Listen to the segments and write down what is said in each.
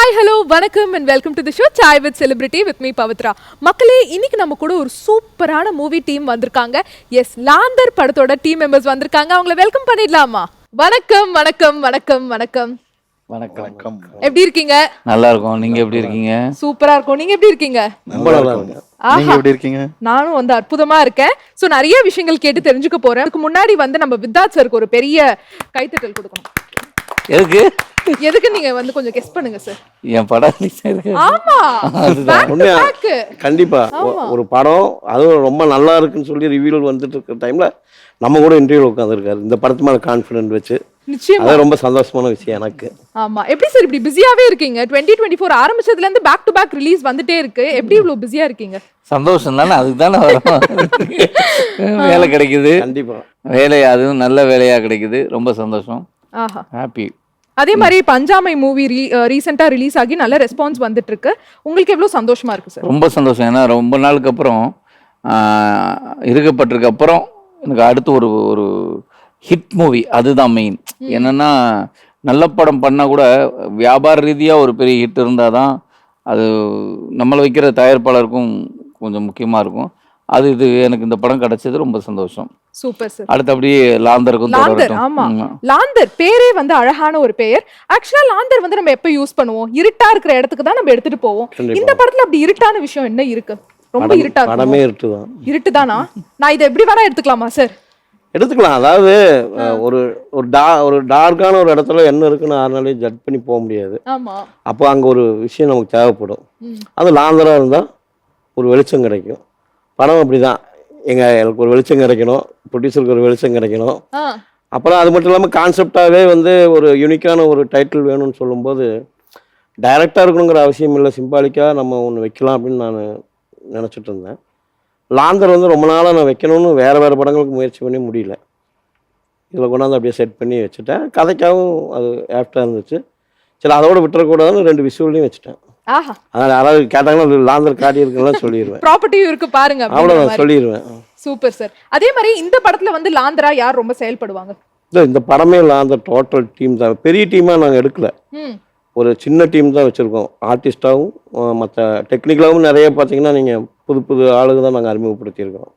Hi hello வணக்கம் and welcome to the show Sai with celebrity with me Pavithra. மக்களே, இன்னைக்கு நம்ம கூட ஒரு சூப்பரான மூவி டீம் வந்திருக்காங்க. எஸ், லாந்தர் படத்தோட டீம் மெம்பர்ஸ் வந்திருக்காங்க. அவங்கள வெல்கம் பண்ணிடலாமா? வணக்கம் வணக்கம் வணக்கம் வணக்கம் வணக்கம். எப்படி இருக்கீங்க? நல்லா இருக்கும். நீங்க எப்படி இருக்கீங்க? சூப்பரா இருக்கும். நீங்க எப்படி இருக்கீங்க? ரொம்ப நல்லா இருக்கீங்க. நீங்க எப்படி இருக்கீங்க? நானும் வந்து அற்புதமா இருக்கேன். சோ நிறைய விஷயங்கள் கேட்டு தெரிஞ்சுக்க போறேன். அதுக்கு முன்னாடி வந்து நம்ம வித்தாத் சருக்கு ஒரு பெரிய கைத்தட்டல் கொடுக்கணும். எதுக்கு நீங்க வந்து கொஞ்சம் கெஸ் பண்ணுங்க சார். என் படம் ஆமா, கண்டிப்பா ஒரு படம் அதுவும் ரொம்ப நல்லா இருக்குன்னு சொல்லி ரிவ்யூ வந்துட்டு இருக்கிற டைம்ல நம்ம கூட இன்டர்வியூல உட்காந்துருக்காரு. இந்த படத்து மேல கான்ஃபிடென்ட் வச்சு நிச்சயமா அது ரொம்ப சந்தோஷமான விஷயம் எனக்கு. ஆமா. எப்படி சார் இப்படி பிஸியாவே இருக்கீங்க? 2024 ஆரம்பிச்சதுல இருந்து பேக் டு பேக் ரிலீஸ் வந்துட்டே இருக்கு. எப்படி இவ்வளவு பிஸியா இருக்கீங்க? சந்தோஷம் தானே, அதுக்கு தானே வரும். வேலை கிடைக்குது. கண்டிப்பா வேலை, அதுவும் நல்ல வேலையா கிடைக்குது. ரொம்ப சந்தோஷம். ஆஹா, ஹாப்பி. அதே மாதிரி பஞ்சாமை மூவி ரீசெண்டா ரிலீஸ் ஆகி நல்ல ரெஸ்பான்ஸ் வந்துட்டு இருக்கு. உங்களுக்கு எவ்வளவு சந்தோஷமா இருக்கு சார்? ரொம்ப சந்தோஷம். ஏன்னா ரொம்ப நாளுக்கு அப்புறம் இருக்கப்பட்டிருக்கு அப்புறம் எனக்கு அடுத்து ஒரு ஒரு ஹிட் மூவி, அதுதான் மெயின். என்னன்னா நல்ல படம் பண்ணால் கூட வியாபார ரீதியாக ஒரு பெரிய ஹிட் இருந்தால் தான் அது நம்மளை வைக்கிற தயாரிப்பாளருக்கும் கொஞ்சம் முக்கியமாக இருக்கும். இது எனக்கு இந்த படம் கிடைச்சது ரொம்ப சந்தோஷம். Super sir. அடுத்து அப்படியே லாந்தருக்கும் லாந்தர். ஆமா, லாந்தர் பேரே வந்து அழகான ஒரு பெயர். ஆக்சுவலா லாந்தர் வந்து நம்ம எப்ப யூஸ் பண்ணுவோம்? இருட்டா இருக்கிற இடத்துக்கு தான் நம்ம எடுத்துட்டு போவோம். இந்த படத்துல அப்படி இருட்டான விஷயம் என்ன இருக்கு? ரொம்ப இருட்டா இருக்கு. படமே இருட்டுதான். இருட்டுதானா? நான் இதை எப்படி வேணா எடுத்துக்கலாமா சார்? எடுத்துக்கலாம். அதாவது ஒரு டார்க்கான ஒரு இடத்துல என்ன இருக்குன்னு யாருனாலையும் ஜட்ஜ் பண்ணி போக முடியாது. ஆமா. அப்போ அங்க ஒரு விஷயம் நமக்கு தேவைப்படும். அது லாந்தரா இருந்தா ஒரு வெளிச்சம் கிடைக்கும். படம் அப்படிதான். எனக்கு ஒரு வெளிச்சம் கிடைக்கணும், ப்ரொடியூசருக்கு ஒரு வெளிச்சம் கிடைக்கணும். அப்புறம் அது மட்டும் இல்லாமல் கான்செப்டாகவே வந்து ஒரு யூனிக்கான ஒரு டைட்டில் வேணும்னு சொல்லும்போது டைரக்டாக இருக்கணுங்கிற அவசியம் இல்லை, சிம்பாலிக்காக நம்ம ஒன்று வைக்கலாம் அப்படின்னு நான் நினச்சிட்டு இருந்தேன். லாந்தர் வந்து ரொம்ப நாளாக நான் வைக்கணும்னு வேறு படங்களுக்கு முயற்சி பண்ணி முடியல. இதில் கொண்டாந்து அப்படியே செட் பண்ணி வச்சுட்டேன். கதைக்காகவும் அது ஆப்டாக இருந்துச்சு. சரி, அதோட விட்டுறக்கூடாதுன்னு 2 விஷுவலையும் வச்சுட்டேன். அதனால யாராவது கேட்டாங்கன்னா லாந்தர் காட்டி இருக்குன்னு சொல்லிடுவேன். ப்ராப்பர்ட்டியும் இருக்கு பாருங்க, அவ்வளோதான் சொல்லிடுவேன். Super sir. அதே மாதிரி இந்த படத்துல வந்து லாந்தரா யார் ரொம்ப செயல்படுவாங்க? இந்த படமே லாந்தர் டோட்டல் டீம் தான். பெரிய டீமாக நாங்கள் எடுக்கல, ஒரு சின்ன டீம் தான் வச்சுருக்கோம். ஆர்டிஸ்டாகவும் மற்ற டெக்னிக்கலாகவும் நிறைய பார்த்தீங்கன்னா நீங்கள் புது ஆளுங்க தான் நாங்கள் அறிமுகப்படுத்தியிருக்கோம்.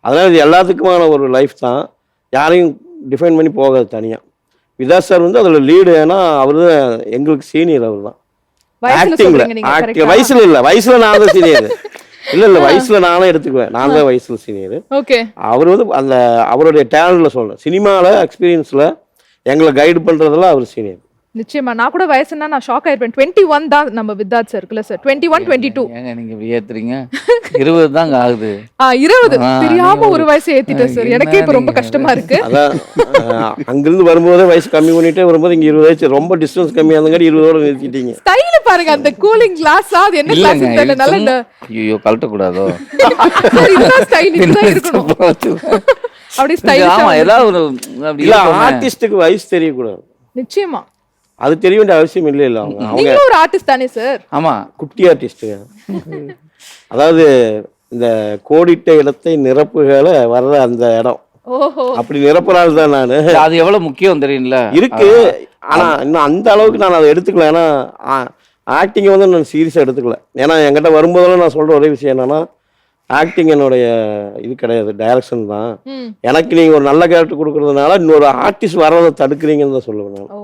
அதனால் இது எல்லாத்துக்குமான ஒரு லைஃப் தான். யாரையும் டிஃபைன் பண்ணி போகாது தனியாக. விதாஸ் சார் வந்து அதில் லீடு. ஏன்னா அவர் தான் எங்களுக்கு சீனியர். அவர் தான் ஆக்டிங்ல. வயசுல இல்லை, வயசுல நான் தான் சீனியர். இல்லை வயசுல நானே எடுத்துக்குவேன். நான் தான் வயசுல சீனியர். அவர் வந்து அந்த அவருடைய டேலண்ட்ல சொல்லணும், சினிமாவில் எக்ஸ்பீரியன்ஸில் எங்களை கைடு பண்ணுறதெல்லாம் அவர் சீனியர். நிச்சயமா. நான் கூட வயசுனா நான் ஷாக் ஆயிருப்பேன். 21 தான் நம்ம வித்தாத் சார் இருக்குல்ல சார். 21 22 ஏங்க நீங்க இப்படி ஏத்துறீங்க? 20 தாங்க ஆகுது. 20 தெரியாம ஒரு வயசு ஏத்திட்டேன் சார். எனக்கே இப்ப ரொம்ப கஷ்டமா இருக்கு. அதான் அங்கிருந்து வரும்போதே வயசு கம்மி பண்ணிட்டே வரும்போது இங்க 20 வயசு ரொம்ப டிஸ்டன்ஸ் கம்மியா இருந்தங்காட்டி 20ஓட நிறுத்திட்டீங்க. ஸ்டைல் பாருங்க, அந்த கூலிங் கிளாஸ் அது என்ன கிளாஸ் தெரியல. நல்ல ஐயோ கழட்ட கூடாதோ? இதுதான் ஸ்டைல், இதுதான் இருக்கணும். அப்படி ஸ்டைல். ஆமா, ஏதாவது அப்படி இல்ல, ஆர்டிஸ்டுக்கு வயசு தெரியக்கூடாது. நிச்சயமா அது தெரிய வேண்டிய அவசியம் இல்லை. இல்லை, அவங்க ஒரு ஆர்டிஸ்ட் தானே சார்? ஆமா, குட்டி ஆர்டிஸ்ட்டுங்க. அதாவது இந்த கோடிட்ட இடத்தை நிரப்புகளை வர்ற அந்த இடம். அப்படி நிரப்புறாள் தான் நான். அது எவ்வளவு முக்கியம் தெரியும்ல இருக்கு. ஆனா இன்னும் அந்த அளவுக்கு நான் அதை எடுத்துக்கல. ஏன்னா ஆக்டிங்கை வந்து நான் சீரியஸாக எடுத்துக்கல. ஏன்னா என்கிட்ட வரும்போதெல்லாம் நான் சொல்ற ஒரே விஷயம் என்னன்னா, ஆக்டிங் என்னுடைய இது கிடையாது, டைரக்ஷன் தான். எனக்கு நீங்க ஒரு நல்ல கேரக்டர் கொடுக்கறதுனால இன்னொரு ஆர்டிஸ்ட் வர்றதை தடுக்கிறீங்கன்னு தான் சொல்லுவேன் நான்.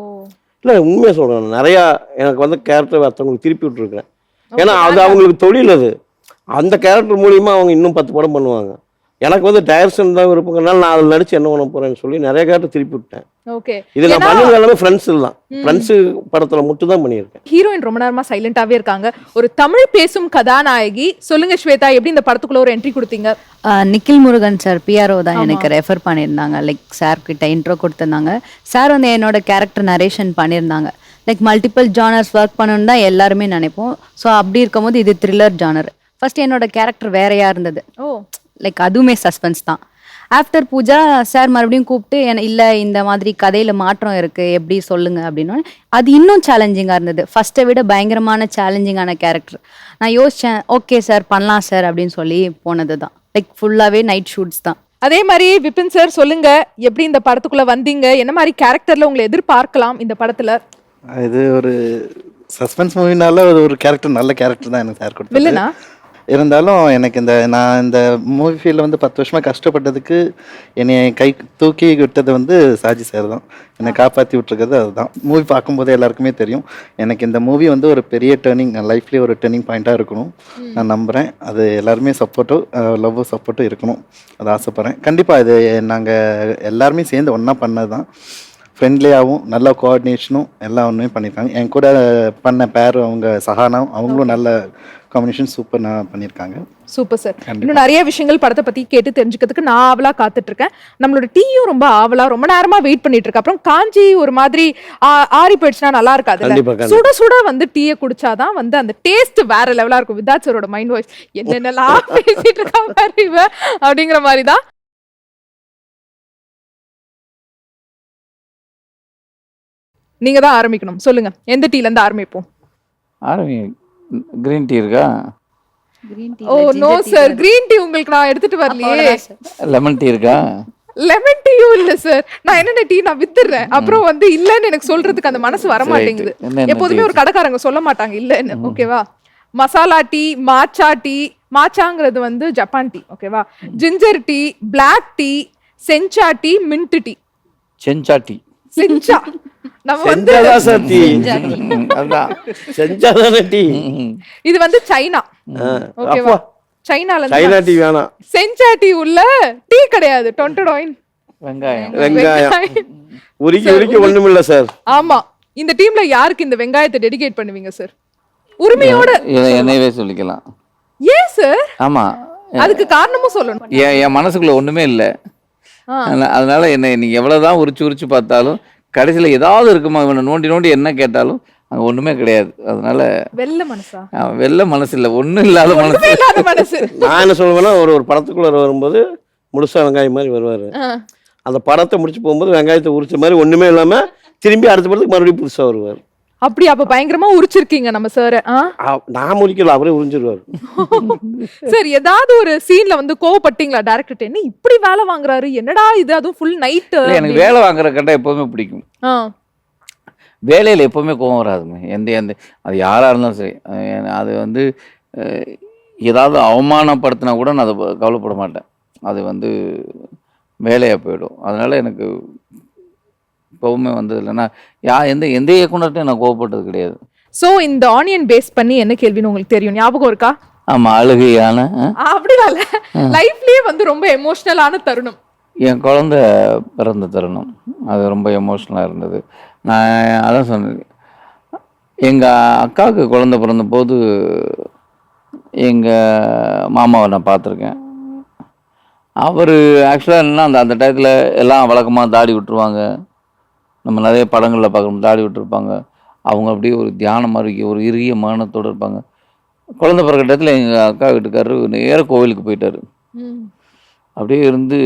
இல்லை, உண்மையாக சொல்கிறேன். நிறையா எனக்கு வந்து கேரக்டர் மற்றவங்களுக்கு திருப்பி விட்டுருக்கேன். ஏன்னா அது அவங்களுக்கு தொழில். அது அந்த கேரக்டர் மூலிமா அவங்க இன்னும் 10 படம் பண்ணுவாங்க. எனக்கு வந்து டைரக்ஷன் தான் விருப்பங்கிறனால நான் அதில் நடிச்சு என்ன பண்ண போறேன்னு சொல்லி நிறைய கேரக்டர் திருப்பி விட்டேன். இது நான் பண்ணது எல்லாமே ஃப்ரெண்ட்ஸ் தான். ஃப்ரெண்ட்ஸ் படத்துல மட்டும் தான் பண்ணியிருக்கேன். ஹீரோயின் ரொம்ப நேரமா சைலண்டாவே இருக்காங்க. ஒரு தமிழ் பேசும் கதாநாயகி. சொல்லுங்க ஸ்வேதா, எப்படி இந்த படத்துக்குள்ள ஒரு என்ட்ரி கொடுத்தீங்க? நிக்கில் முருகன் சார் பிஆர்ஓ தான் எனக்கு ரெஃபர் பண்ணியிருந்தாங்க. லைக் சார் கிட்ட இன்ட்ரோ கொடுத்துருந்தாங்க. சார் வந்து என்னோட கேரக்டர் நரேஷன் பண்ணியிருந்தாங்க. லைக் மல்டிபிள் ஜானர்ஸ் ஒர்க் பண்ணணும்னு தான் எல்லாருமே நினைப்போம். ஸோ அப்படி இருக்கும்போது இது த்ரில்லர் ஜானர். ஃபர்ஸ்ட் என்னோட கேரக்டர் வேறையா இருந்தது. லைக் அதுவுமே சஸ்பென்ஸ் தான். ஆஃப்டர் பூஜா சார் மறுபடியும் கூப்பிட்டு இல்லை இந்த மாதிரி கதையில் மாற்றம் இருக்குது, எப்படி சொல்லுங்க அப்படின்னா அது இன்னும் சேலஞ்சிங்காக இருந்தது. ஃபர்ஸ்ட்டை விட பயங்கரமான சேலஞ்சிங்கான கேரக்டர். நான் யோசித்தேன், ஓகே சார் பண்ணலாம் சார் அப்படின்னு சொல்லி போனது தான். லைக் ஃபுல்லாகவே நைட் ஷூட்ஸ் தான். அதே மாதிரி விபின் சார் சொல்லுங்க, எப்படி இந்த படத்துக்குள்ளே வந்தீங்க? என்ன மாதிரி கேரக்டரில் உங்களை எதிர்பார்க்கலாம் இந்த படத்தில்? இது ஒரு சஸ்பென்ஸ் மூவினால ஒரு கேரக்டர் நல்ல கேரக்டர் தான் எனக்கு சார் கொடுத்தது. வில்லனா? இருந்தாலும் எனக்கு நான் இந்த மூவி ஃபீல்டில் வந்து 10 வருஷமாக கஷ்டப்பட்டதுக்கு என்னை கை தூக்கி விட்டது வந்து சாஜி சார் தான். என்னை காப்பாற்றி விட்டுருக்கிறது அதுதான். மூவி பார்க்கும்போது எல்லாருக்குமே தெரியும். எனக்கு இந்த மூவி வந்து ஒரு பெரிய டேர்னிங், என் லைஃப்லேயே ஒரு டேர்னிங் பாயிண்ட்டாக இருக்கணும் நான் நம்புகிறேன். அது எல்லாருமே சப்போர்ட்டும் லவ்வும் சப்போர்ட்டும் இருக்கணும், அது ஆசைப்பட்றேன். கண்டிப்பாக இது நாங்கள் எல்லாருமே சேர்ந்து ஒன்றா பண்ணது தான். ஃப்ரெண்ட்லியாகவும் நல்ல கோஆர்டினேஷனும் எல்லாம் ஒன்றுமே பண்ணியிருக்காங்க. என் கூட பண்ண பேர் அவங்க சஹானா, அவங்களும் நல்ல காம்பினேஷன் சூப்பர் பண்ணியிருக்காங்க. Super sir. இன்னும் நிறைய விஷயங்கள் படத்தை பத்தி கேட்டு தெரிஞ்சுக்கிறதுக்கு நான் ஆவலா காத்துட்டு இருக்கேன். நம்மளோட டீயும் ரொம்ப ஆவலா ரொம்ப நேரமா வெயிட் பண்ணிட்டு இருக்கு. அப்புறம் காஞ்சி ஒரு மாதிரி ஆறி போயிடுச்சுன்னா நல்லா இருக்காது. சுட சுட வந்து டீயை குடிச்சாதான் வந்து அந்த டேஸ்ட் வேற லெவலா இருக்கும். விதாத் சாரோட மைண்ட் வாய்ஸ் என்னென்னலாம் பேசிட்டு இருக்கா பாரு இவ அப்படிங்கிற மாதிரி தான். நீங்க தான் ஆரம்பிக்கணும். சொல்லுங்க, எந்த டீல இருந்து ஆரம்பிப்போம்? கிரீன் டீ இருக்கா? Oh no sir, green tea உங்களுக்கு நான் எடுத்துட்டு வரலையே. லெமன் டீ இருக்கா? லெமன் டீயும் இல்ல சார். நான் என்னென்ன டீ நான் வித்துறேன், அப்புறம் வந்து இல்லன்னு எனக்கு சொல்றதுக்கு அந்த மனசு வர மாட்டேங்குது. எப்போதுமே ஒரு கடைக்காரங்க சொல்ல மாட்டாங்க இல்லன்னு. ஓகேவா? மசாலா டீ, மாச்சா டீ, மாச்சாங்கிறது வந்து ஜப்பான் டீ. ஓகேவா? ஜிஞ்சர் டீ, பிளாக் டீ, செஞ்சா டீ, மின்ட் டீ. செஞ்சா டீ. செஞ்சா நம்ம வந்து டீ. இது வந்து சைனா. ஓகேவா? சைனால சைனா டீ வேணாம். செஞ்சா டீ உள்ள டீ கிடையாது. டொன்டடாயின் வெங்காயம் உரிக்க ஒண்ணும் இல்ல சார். ஆமா, இந்த டீம்ல யாருக்கு இந்த வெங்காயத்தை டெடிகேட் பண்ணுவீங்க சார்? உரிமையோட என்னையவே சொல்லிக்கலாம். ஏன் சார்? ஆமா, அதுக்கு காரணமும் சொல்லணும். என் மனசுக்குள்ள ஒண்ணுமே இல்லை. அதனால என்ன நீங்க எவ்வளவுதான் உரிச்சு பார்த்தாலும் கடைசியில ஏதாவது இருக்குமா, இவனை நோண்டி நோண்டி என்ன கேட்டாலும் அங்க ஒண்ணுமே கிடையாது. அதனால வெள்ள மனசா? வெள்ள மனசு இல்ல, ஒண்ணும் இல்லாத மனசு. நான் என்ன சொல்லுவேன்னா, ஒரு படத்துக்குள்ள வரும்போது முழுசா வெங்காயம் மாதிரி வருவாரு. அந்த படத்தை முடிச்சு போகும்போது வெங்காயத்தை உரிச்ச மாதிரி ஒண்ணுமே இல்லாம திரும்பி அடுத்த படத்துக்கு மறுபடியும் புதுசா வருவார். அப்படி அப்ப பயங்கரமா உரிச்சிருக்கீங்க நம்ம சார். நான் முடிக்கல, அவரே உறிஞ்சிருவாரு. சார், ஏதாவது ஒரு சீன்ல வந்து கோவப்பட்டீங்களா டைரக்டர்? என்ன இப்படி வேலை வாங்குறாரு, என்னடா இது, அதுவும் ஃபுல் நைட்? எனக்கு வேலை வாங்குற கண்டா எப்பவுமே பிடிக்கும். வேலையில் எப்பவுமே கோவம் வராதுங்க. எந்த அது யாராக இருந்தாலும் சரி. அது வந்து ஏதாவது அவமானப்படுத்தினா கூட நான் அதை கவலைப்பட மாட்டேன். அது வந்து வேலையாக போயிடும். அதனால் எனக்கு எப்பவுமே வந்து இல்லைன்னா எந்த இயக்குனர்கிட்டையும் நான் கோவப்பட்டது கிடையாது. ஸோ இந்த ஆனியன் பேஸ் பண்ணி என்ன கேள்வின்னு உங்களுக்கு தெரியும், ஞாபகம் இருக்கா? ஆமாம், அழுகையான அப்படிலாம் இல்லை, லைஃப்லேயே வந்து ரொம்ப எமோஷ்னலான தருணம். என் குழந்தை பிறந்த தருணம் அது ரொம்ப எமோஷ்னலாக இருந்தது. நான் அதான் சொன்னேன், எங்கள் அக்காவுக்கு குழந்தை பிறந்த போது எங்கள் மாமாவை நான் பார்த்துருக்கேன். அவர் ஆக்சுவலாக என்னன்னா அந்த டயத்தில் எல்லாம் வழக்கமாக தாடி விட்டுருவாங்க. நம்ம நிறைய படங்களில் பார்க்கணும், தாடி விட்டுருப்பாங்க. அவங்க அப்படியே ஒரு தியானம் மாதிரி ஒரு இறுகிய மரணத்தோடு இருப்பாங்க. குழந்தை பிறகு இடத்துல எங்கள் அக்கா வீட்டுக்காரரு நேர கோவிலுக்கு போயிட்டார். அப்படியே இருந்து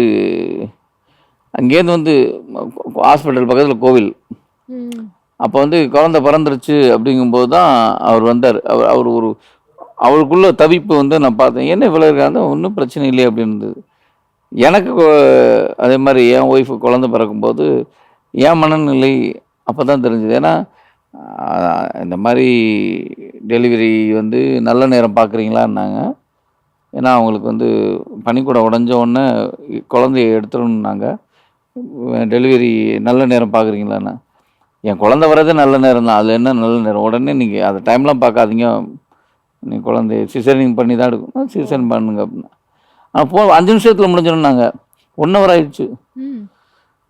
அங்கேருந்து வந்து ஹாஸ்பிட்டல் பக்கத்தில் கோவில். அப்போ வந்து குழந்தை பிறந்துருச்சு அப்படிங்கும்போது தான் அவர் வந்தார். அவர் அவருக்குள்ள தவிப்பு வந்து நான் பார்த்தேன். என்ன இவ்வளோ இருக்காங்க, ஒன்றும் பிரச்சனை இல்லையே அப்படின்னு இருந்தது. எனக்கு அதே மாதிரி என் ஒய்ஃபு குழந்தை பிறக்கும்போது என் மனநிலை அப்போ தான் தெரிஞ்சுது. ஏன்னா இந்த மாதிரி டெலிவரி வந்து நல்ல நேரம் பார்க்குறீங்களான்னாங்க. ஏன்னா அவங்களுக்கு வந்து பனிக்கூட உடஞ்ச உடனே குழந்தைய எடுத்துடணுன்னாங்க. டெலிவரி நல்ல நேரம் பார்க்குறீங்களாண்ணா, என் குழந்தை வரதே நல்ல நேரம் தான், அதில் என்ன நல்ல நேரம், உடனே நீங்கள் அந்த டைம்லாம் பார்க்காதீங்க, நீங்கள் குழந்தைய சிசரிங் பண்ணி தான் எடுக்கணும், சிசரிங் பண்ணுங்க அப்படின்னா. ஆனால் 5 நிமிஷத்தில் முடிஞ்சிடணுன்னாங்க. 1 hour ஆயிடுச்சு.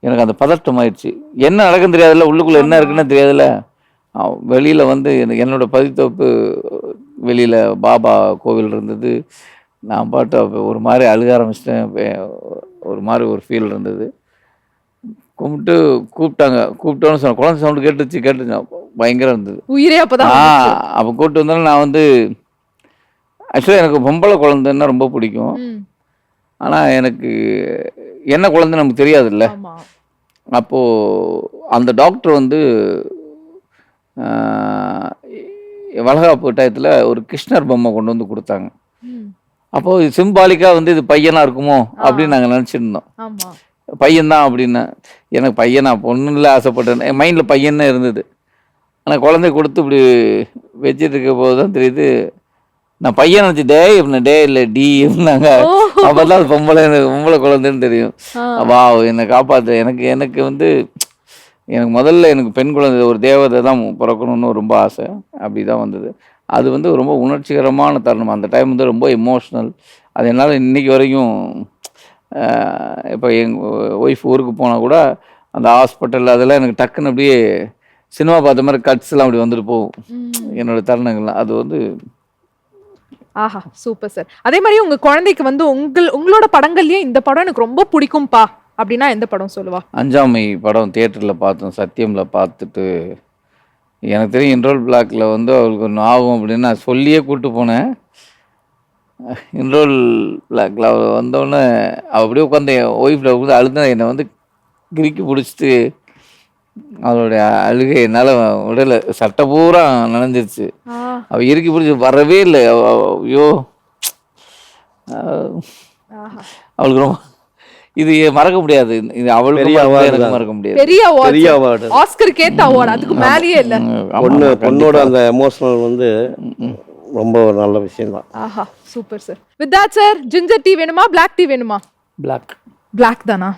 எனக்கு அந்த பதட்டம் ஆயிடுச்சு. என்ன நடக்குன்னு தெரியாதுல்ல, உள்ளுக்குள்ளே என்ன இருக்குன்னு தெரியாதுல்ல. வெளியில் வந்து என்னோட பதித்தொப்பு வெளியில் பாபா கோவில் இருந்தது. நான் பாட்டு ஒரு மாதிரி அழுக ஆரம்பிச்சிட்டேன். ஒரு மாதிரி ஒரு ஃபீல் இருந்தது. கூப்பிட்டோன்னு சொன்ன குழந்தை சவுண்டு கேட்டுச்சு பயங்கரம் இருந்தது. உயிரே அப்பதான் அப்போ கூப்பிட்டு வந்தாலும் நான் வந்து ஆக்சுவலாக எனக்கு பொம்பளை குழந்தைன்னா ரொம்ப பிடிக்கும். ஆனால் எனக்கு என்ன குழந்தை நமக்கு தெரியாதுல்ல. அப்போது அந்த டாக்டர் வந்து வளகாப்பு டயத்தில் ஒரு கிருஷ்ணர் பொம்மை கொண்டு வந்து கொடுத்தாங்க. அப்போது இது சிம்பாலிக்காக வந்து இது பையனாக இருக்குமோ அப்படின்னு நாங்கள் நினச்சிருந்தோம். பையன்தான் அப்படின்னு. எனக்கு பையனா பொண்ணுல ஆசைப்பட்டேன், என் மைண்டில் பையன்னு இருந்தது. ஆனால் குழந்தை கொடுத்து இப்படி வச்சுட்டு இருக்க போது தான் தெரியுது, நான் பையன் நினச்சி டே இப்படின்னா டே இல்லை டி இருந்தாங்க. அப்போ தான் அது பொம்பளை குழந்தைன்னு தெரியும். வா என்னை காப்பாற்று. எனக்கு வந்து எனக்கு முதல்ல எனக்கு பெண் குழந்தை ஒரு தேவதை தான் பிறக்கணும்னு ரொம்ப ஆசை. அப்படி தான் வந்தது. அது வந்து ரொம்ப உணர்ச்சிகரமான தருணம். அந்த டைம் வந்து ரொம்ப எமோஷ்னல். அது என்னால் இன்னைக்கு வரைக்கும் இப்போ எங்கள் ஒய்ஃப் ஊருக்கு போனால் கூட அந்த ஹாஸ்பிட்டல் அதெல்லாம் எனக்கு டக்குன்னு அப்படியே சினிமா பார்த்த மாதிரி கட்ஸ்லாம் அப்படி வந்துட்டு போகும் என்னோட தருணங்கள்லாம். அது வந்து ஆஹா சூப்பர் சார். அதே மாதிரி உங்க குழந்தைக்கு வந்து உங்களோட படங்கள்லயே இந்த படம் எனக்கு ரொம்ப பிடிக்கும்பா அப்படின்னா எந்த படம் சொல்லுவா? அஞ்சாமை படம் தியேட்டரில் பார்த்தோம், சத்தியமில் பார்த்துட்டு எனக்கு தெரியும் இன்ரோல் பிளாக்ல வந்து அவளுக்கு ஒன்று ஆகும் அப்படின்னு நான் சொல்லியே கூப்பிட்டு போனேன். இன்ரோல் பிளாக்ல அவள் வந்தோடனே அவள் அப்படியே உட்காந்து என் ஒய்ஃபில் உட்காந்து அழுத என்னை வந்து கிறுக்கி பிடிச்சிட்டு அவளுடைய அழுகை என்னால் உடல சட்டை பூரா நனைஞ்சிருச்சு. அவள் இறுக்கி பிடிச்சி வரவே இல்லை. ஐயோ அவளுக்கு ரொம்ப இது மறக்க முடியாது. இது அவளுக்கு எனக்கு மறக்க முடியாது. பெரிய பெரிய அவார்டு, ஆஸ்கர் கேட்ட அவார்டு, அதுக்கு மேலேயே இல்ல. பொண்ணோட அந்த எமோஷனல் வந்து ரொம்ப ஒரு நல்ல விஷயம் தான். ஆஹா super sir. With that sir, ginger tea வேணுமா பிளாக் டீ வேணுமா? பிளாக். பிளாக் தானா?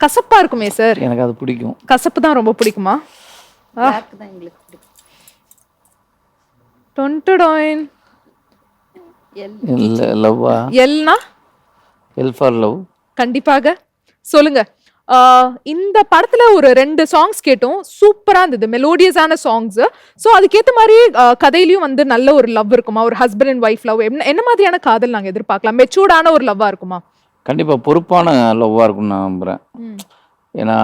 கசப்பா இருக்குமே சார். எனக்கு அது பிடிக்கும். கசப்பு தான் ரொம்ப பிடிக்குமா? Black தான் எங்களுக்கு பிடிக்கும். டொன்டடாயின் இல்லை லவ்வா? எல்னா எல் ஃபார் லவ். கண்டிப்பாக சொல்லுங்க. இந்த படத்துல ஒரு 2 சாங்ஸ் கேட்டோம், சூப்பரா இருந்தது, மெலோடியஸான சாங்ஸ். ஸோ அதுக்கேற்ற மாதிரி கதையிலயும் வந்து நல்ல ஒரு லவ் இருக்குமா? ஒரு ஹஸ்பண்ட் அண்ட் ஒய்ஃப் லவ் என்ன மாதிரியான காதல் நாங்கள் எதிர்பார்க்கலாம்? மெச்சூர்டான ஒரு லவ்வா இருக்குமா? கண்டிப்பாக பொறுப்பான லவ்வாக இருக்கும்னு நான் நம்புகிறேன். ஏன்னா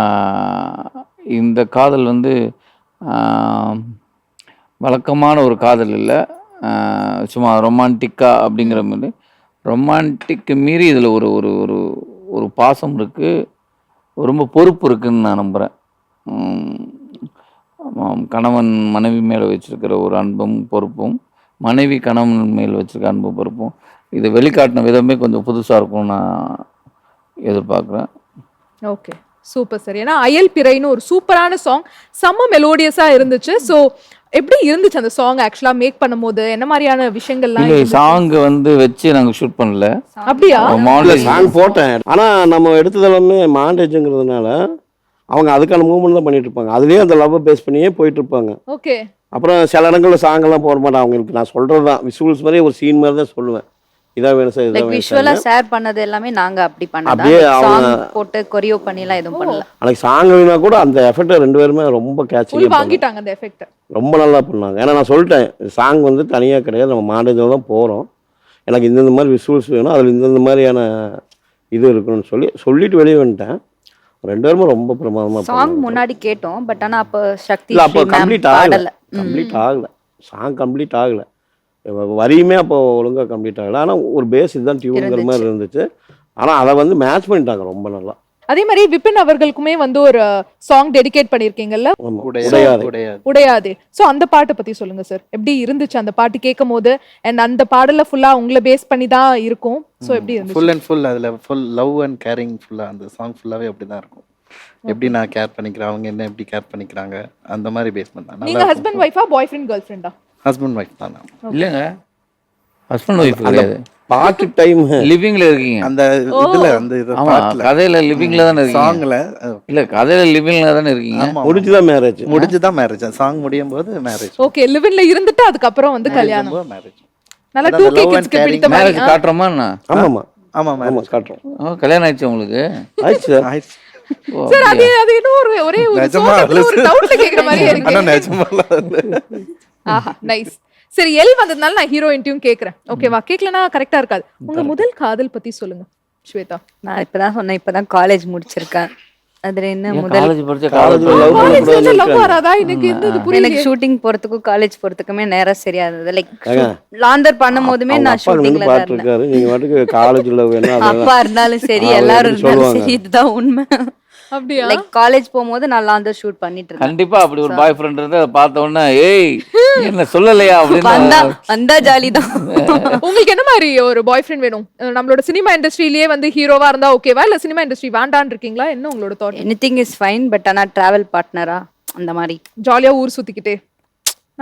இந்த காதல் வந்து வழக்கமான ஒரு காதல் இல்லை, சும்மா ரொமான்டிக்கா அப்படிங்கிற மாதிரி. ரொமான்டிக்கு மீறி இதில் ஒரு ஒரு ஒரு ஒரு பாசம் இருக்குது, ரொம்ப பொறுப்பு இருக்குதுன்னு நான் நம்புகிறேன். கணவன் மனைவி மேலே வச்சுருக்கிற ஒரு அன்பும் பொறுப்பும், மனைவி கணவன் மேல் வச்சுருக்க அன்பும் பொறுப்பும், இது வெளிக்காட்டின விதமே கொஞ்சம் புதுசாக இருக்கும்னு நான் எதிர்பார்க்குறேன். Okay super sir. ஏன்னா அயல் பிறைன்னு ஒரு சூப்பரான சாங், செம்ம மெலோடியஸாக இருந்துச்சு. ஸோ எப்படி இருந்துச்சு அந்த சாங் ஆக்சுவலாக மேக் பண்ணும்போது? என்ன மாதிரியான விஷயங்கள்லாம்? இல்லை சாங் வந்து வச்சு நாங்கள் ஷூட் பண்ணல. அப்படியா? மாண்டேஜ் சாங் போட்டேன், ஆனால் நம்ம எடுத்தது எல்லாமே மாண்டேஜுங்கிறதுனால அவங்க அதுக்கான மூவ்மெண்ட் தான் பண்ணிட்டு இருப்பாங்க. அதுலேயே அந்த லவ்வை பேஸ் பண்ணியே போயிட்டு இருப்பாங்க. ஓகே. அப்புறம் சில இடங்களில் சாங்கெல்லாம் போட மாட்டேன். அவங்களுக்கு நான் சொல்கிறது தான் விசுவல்ஸ் மாதிரி ஒரு சீன் மாதிரி தான் சொல்லுவேன். இதான் வேணும் சார், லைக் இதான் வேணும் விஷுவலா சார். ஷேர் பண்ணது எல்லாமே நாங்க அப்படி அப்படியே பண்ணதா, சாங் அவங்க- போட்டு கொரியோ பண்ணிலாம் எதுவும் பண்ணல. அன்னைக்கு சாங் வேணா கூட அந்த எஃபெக்டை 2 பேருமே ரொம்ப ஃபுல் கேட்சிங் வாங்கிட்டாங்க அந்த எஃபெக்ட். ரொம்ப நல்லா பண்ணாங்க. ஏன்னா நான் சொல்லிட்டேன் சாங் வந்து தனியாக கிடையாது, நம்ம மாண்டேஜில் தான் போகிறோம், எனக்கு இந்தந்த மாதிரி விசுவல்ஸ் வேணும், அதில் இந்தந்த மாதிரியான இது இருக்கணும்னு சொல்லிட்டு வெளியே வந்துட்டேன். 2 பேருமே ரொம்ப பிரமாதமாக சாங் முன்னாடி கேட்டோம், பட் ஆனா அப்ப சக்தி இல்லை, அப்போ ஸ்ரீ மேம் கம்ப்ளீட் ஆகலை. பாடல. கம்ப்ளீட் ஆகலை, சாங் கம்ப்ளீட் ஆகலை, வரியுமே அப்போ ஒழுங்காக கம்ப்ளீட் ஆகலை. ஆனால் ஒரு பேஸ் இதுதான் டியூனுங்கிற மாதிரி இருந்துச்சு. ஆனால் அதை வந்து மேட்ச் பண்ணிட்டாங்க ரொம்ப நல்லா. அதே மாதிரி விபின் அவர்களுக்குமே வந்து ஒரு சாங் டெடிகேட் பண்ணிருக்கீங்கல்ல, ஆமாம், உடையாது. உடையாதே. சோ அந்த பாட்டை பத்தி சொல்லுங்க சார். எப்படி இருந்துச்சு அந்த பாட்டு கேட்கும் போது? அண்ட் அந்த பாடல ஃபுல்லா உங்களை பேஸ் பண்ணி தான் இருக்கும். சோ எப்படி இருந்துச்சு? ஃபுல் அண்ட் ஃபுல் அதில் ஃபுல் லவ் அண்ட் கேரிங் ஃபுல்லாக அந்த சாங் ஃபுல்லாகவே அப்படி தான் இருக்கும். எப்படி நான் கேர் பண்ணிக்கிறேன், அவங்க என்ன எப்படி கேர் பண்ணிக்கிறாங்க, அந்த மாதிரி பேஸ் பண்ணாங்க. நீங்க ஹஸ்பண்ட் ஒய்ஃபா, பாய் ஃப்ரெண்ட் கேர்ள் ஃப்ரெண்டா? ஹஸ்பண்ட் ஒய்ஃப் தான் நான். இல்லைங்க, ஹஸ்பண்ட் ஒய்ஃப் கிடையாது, பாட்டு டைம் லிவிங்ல இருக்கீங்க. அந்த இதுல அந்த இது ஆமா, பாட்டுல கதையில லிவிங்ல தானே இருக்கீங்க. சாங்ல இல்ல கதையில லிவிங்ல தானே இருக்கீங்க. முடிச்சுதான் மேரேஜ். முடிஞ்சுதான் மேரேஜ். சாங் முடியும் போது மேரேஜ். ஓகே, லிவ்ல இருந்துட்டு அதுக்கப்புறம் வந்து கல்யாணம். மேரேஜ். நல்லா அதான் 2K love and கிட்ஸ்க்கு caring. பிடித்த மாதிரி. மேரேஜ் காட்டுறோமா என்ன? ஆமாம்மா ஆமா ஆமாம் மேரேஜ் காட்டுறோம். கல்யாணம் ஆயிடுச்சு உங்களுக்கு? ஆயிடுச்சு சார். ஆயிடுச்சு. ஓ, சார் அப்படியா? அது இன்னும் ஒரே ஒரு நிஜமா சோகத்துல ஒரு டவுட்ல கேக்குற மாதிரி இருக்கு. ஆனா நிஜமாலாம் ஆஹா நைஸ். சரி, எல் வந்ததுனால நான் ஹீரோயின்ட்டையும் கேக்குறேன். ஓகேவா? கேக்கலனா கரெக்டா இருக்காது. உங்க முதல் காதல் பத்தி சொல்லுங்க ஸ்வேதா. நான் இப்பதான் சொன்னேன், இப்பதான் காலேஜ் முடிச்சிருக்கேன். அதுல என்ன ஏன் முதல் காலேஜ் படிச்ச காலேஜ்ல love காலேஜ்ல பண்ணக்கூடாதுன்னு லவ் வராதா? எனக்கு என்ன இது எனக்கு புரியல. ஷூட்டிங் போறதுக்கும் காலேஜ் போறதுக்குமே நேரம் சரியா இருந்தது. லைக் ஏங்க, லாந்தர் பண்ணும் போதுமே அவங்க நான் அப்பா நின்று ஷூட்டிங்ல தான் பாட்டு இருந்தேன். இருக்காரு, நீங்க பாட்டுக்கு காலேஜ்ல வேணா அப்பா இருந்தாலும் சரி, அவங்க எல்லாரும் எப்படி இருந்தாலும் சொல்லுவாங்க? சரி, இதுதான் உண்மை. அப்படியா? லைக் காலேஜ் போகும்போது நான் லாந்தர் ஷூட் பண்ணிட்டு இருந்தேன். கண்டிப்பா அப்படி ஒரு பாய் ஃப்ரெண்ட் இருந்தா அதை பார்த்த உடனே ஏய் என்ன சொல்லலையா வந்தா அப்படின்னு. வந்தா ஜாலி தான். உங்களுக்கு என்ன மாதிரி ஒரு பாய் ஃப்ரெண்ட் வேணும்? நம்மளோட சினிமா இண்டஸ்ட்ரியிலேயே வந்து ஹீரோவா இருந்தா ஓகேவா, இல்ல சினிமா இண்டஸ்ட்ரி வேண்டான்னு இருக்கீங்களா? என்ன உங்களோட thought? Anything is fine, but ஆனா டிராவல் பார்ட்னரா அந்த மாதிரி. ஜாலியா ஊர் சுத்திக்கிட்டே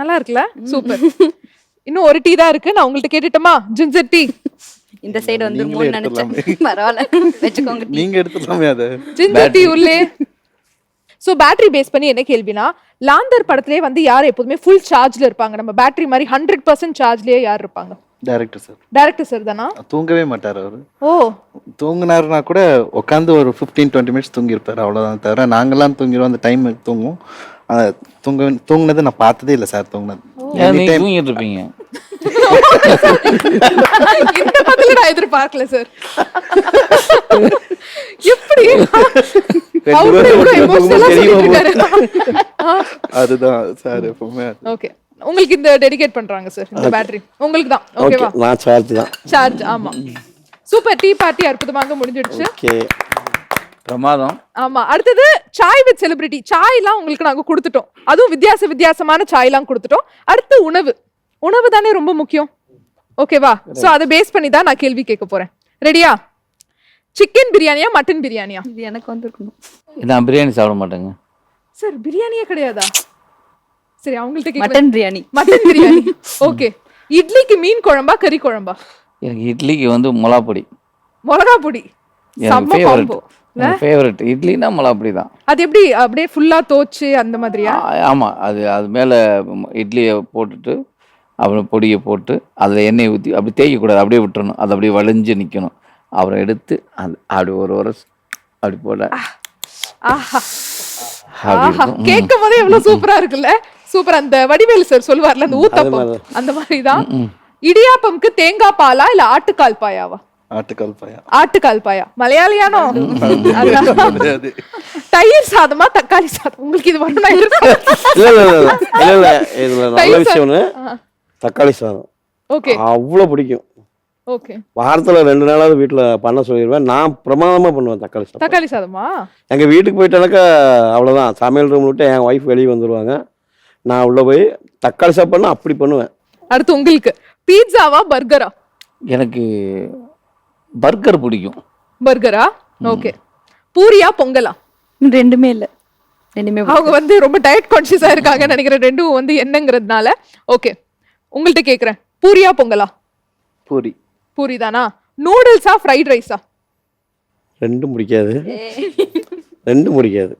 நல்லா இருக்குல்ல? சூப்பர். இன்னும் ஒரு டீ தான் இருக்கு. நான் உங்கள்ட்ட கேட்டுட்டோமா? Ginger tea. இந்த சைடு வந்து நீங்களே மூணு நினைச்சேன். பரவாயில்ல, வச்சுக்கோங்க. நீங்க எடுத்துலாமே அதை. ஜிஞ்சர் டீ உள்ளே. சோ பேட்டரி பேஸ் பண்ணி என்ன கேள்வினா, லாந்தர் படத்திலே வந்து யார் எப்போதுமே ஃபுல் சார்ஜ்ல இருப்பாங்க? நம்ம பேட்டரி மாதிரி 100% சார்ஜ்லயே யார் இருப்பாங்க? Director sir. டைரக்டர் சார் தானா? தூங்கவே மாட்டார் அவரு. ஓ, தூங்கினாருனா கூட உட்காந்து ஒரு 15-20 மினிட்ஸ் தூங்கி இருப்பாரு, அவ்வளவுதான். தவிர நாங்கெல்லாம் தூங்கிடுவோம், அந்த டைம் தூங்குவோம். தூங்குனது நான் பார்த்ததே இல்லை சார். தூங்குனது நீங்க தூங்கிட்டு இருப்பீங்க. இந்த பதில நான் எதிர்பார்க்கல சார். எப்படி அவரு இவ்வளவு emotional ஆ சொல்லிட்டு இருக்காரு? அதுதான் சார் எப்பவுமே. ஓகே, உங்களுக்கு இந்த டெடிகேட் பண்றாங்க சார் இந்த பேட்டரி. உங்களுக்கு தான் ஓகேவா? நான் சார்ஜ் தான். சார்ஜ், ஆமா. சூப்பர். டீ பார்ட்டி அற்புதமாக முடிஞ்சிடுச்சு. ஓகே, பிரமாதம். ஆமா, அடுத்தது சாய் வித் செலிபிரிட்டி. சாய்லாம் உங்களுக்கு நாங்க கொடுத்துட்டோம், அதுவும் வித்தியாசமான சாய்லாம் கொடுத்துட்டோம். அடுத்து உணவு. உணவு தானே ரொம்ப முக்கியம், ஓகேவா? சோ அதை பேஸ் பண்ணி தான் நான் கேள்வி கேட்க போறேன். ரெடியா? சிக்கன் பிரியாணியா மட்டன் பிரியாணியா? இது எனக்கு வந்திருக்கணும். நான் பிரியாணி சாப்பிட மாட்டேங்க சார் பிரியாணியே கிடையாதா? சரி, அவங்கள்ட்ட கேட்க. Mutton biryani. Mutton biryani. Okay. இட்லிக்கு மீன் குழம்பா கறி குழம்பா? எனக்கு இட்லிக்கு வந்து மிளகாப்பொடி. மிளகா பொடி. எனக்கு செம்ம ஃபேவரட். combo. ஃபேவரட் இட்லினா மிளகாப்பொடி தான். அது எப்படி அப்படியே ஃபுல்லா தோச்சு அந்த மாதிரியா? ஆமா, அது மேல இட்லியை போட்டுட்டு அப்புறம் பொடியை போட்டு அதில் எண்ணெய் ஊற்றி அப்படி தேய்க்கக்கூடாது, அப்படியே விட்டுறணும். அது அப்படியே வளைஞ்சு நிற்கணும். அப்புறம் எடுத்து அது அப்படி ஒரு அப்படி போட ஆஹா அப்படி ஆஹா, இருக்கும். கேட்கும் போதே எவ்வளவு சூப்பரா இருக்குல்ல? சூப்பர். அந்த வடிவேலு சார் சொல்லுவார்ல, அந்த ஊத்தப்பம், அந்த மாதிரிதான். இடியாப்பம்க்கு தேங்காய் பாலா இல்ல ஆட்டுக்கால் பாயாவா? ஆட்டுக்கால் பாயா. ஆட்டுக்கால் பாயா. மலையாளியானோ? அது தயிர் சாதமா தக்காளி சாதம்? உங்களுக்கு இது வரணும். இல்ல இதுல நல்ல விஷயம் ஒண்ணு, தக்காளி சாதம் ஓகே அவ்வளோ பிடிக்கும். ஓகே. வாரத்துல 2 நாளாவது வீட்டுல பண்ண சொல்லிடுவேன். நான் பிரமாதமா பண்ணுவேன் தக்காளி சாதம். தக்காளி சாதமா? எங்க வீட்டுக்கு போயிட்டானாக்கா அவ்வளவுதான், சமையல் ரூம் விட்டு என் ஒய்ஃப் வெளியே வந்துருவாங்க. நான் உள்ள போய் தக்காளி சாப்பாடுனா அப்படி பண்ணுவேன். அடுத்து உங்களுக்கு பீட்சாவா பர்கரா? எனக்கு பர்கர் பிடிக்கும். பர்கரா? ஓகே. பூரியா பொங்கலா? ரெண்டுமே இல்ல. ரெண்டுமே அவங்க வந்து ரொம்ப டயட் கான்ஷியஸா இருக்காங்கன்னு நினைக்கிறேன், ரெண்டும் வந்து என்னங்கிறதுனால. ஓகே, உங்கள்ட்ட கேக்குறேன், பூரியா பொங்கலா? பூரி. பூரி தானா? நூடுல்ஸா ஃப்ரைட் ரைஸா? ரெண்டும் பிடிக்காது. ரெண்டும் பிடிக்காது.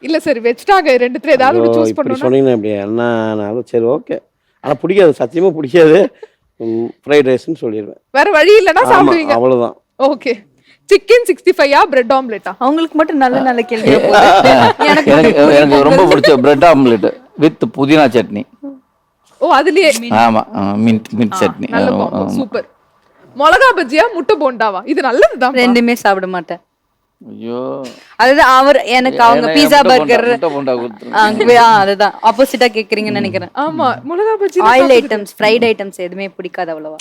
இல்ல சார், வெஜ்டாக ரெண்டுத்துல ஏதாவது ஒரு சூஸ் இப்படி பண்ணனும். சொன்னீங்கன்னா அப்படி என்ன, சரி ஓகே. ஆனா பிடிக்காது, சத்தியமா பிடிக்காது. ஃப்ரைட் ரைஸ்னு சொல்லிடுவேன். வேற வழி இல்லனா ஆமா, சாப்பிடுவீங்க. அவ்வளவுதான். ஓகே. சிக்கன் 65யா பிரெட் ஆம்லெட்டா? அவங்களுக்கு மட்டும் நல்ல நல்ல கேள்வி. எனக்கு ரொம்ப பிடிச்ச பிரெட் ஆம்லெட் வித் புதினா சட்னி. ஓ, அதுலயே ஆமா, மின்ட் சட்னி. நல்ல combo, சூப்பர். மிளகா பஜ்ஜியா முட்டை போண்டாவா? இது நல்லதுதான். ரெண்டுமே சாப்பிட மாட்டேன். ஐயோ, அதுதான் அவர் எனக்கு அவங்க என்ன பீஸா முட்டை பர்கர் முட்டை போண்டா கொடுத்துரு. அதுதான் ஆப்போசிட்டா கேக்குறீங்கன்னு நினைக்கிறேன். ஆமா, மிளகா bajji oil items, fried items எதுவுமே பிடிக்காது அவ்வளவா.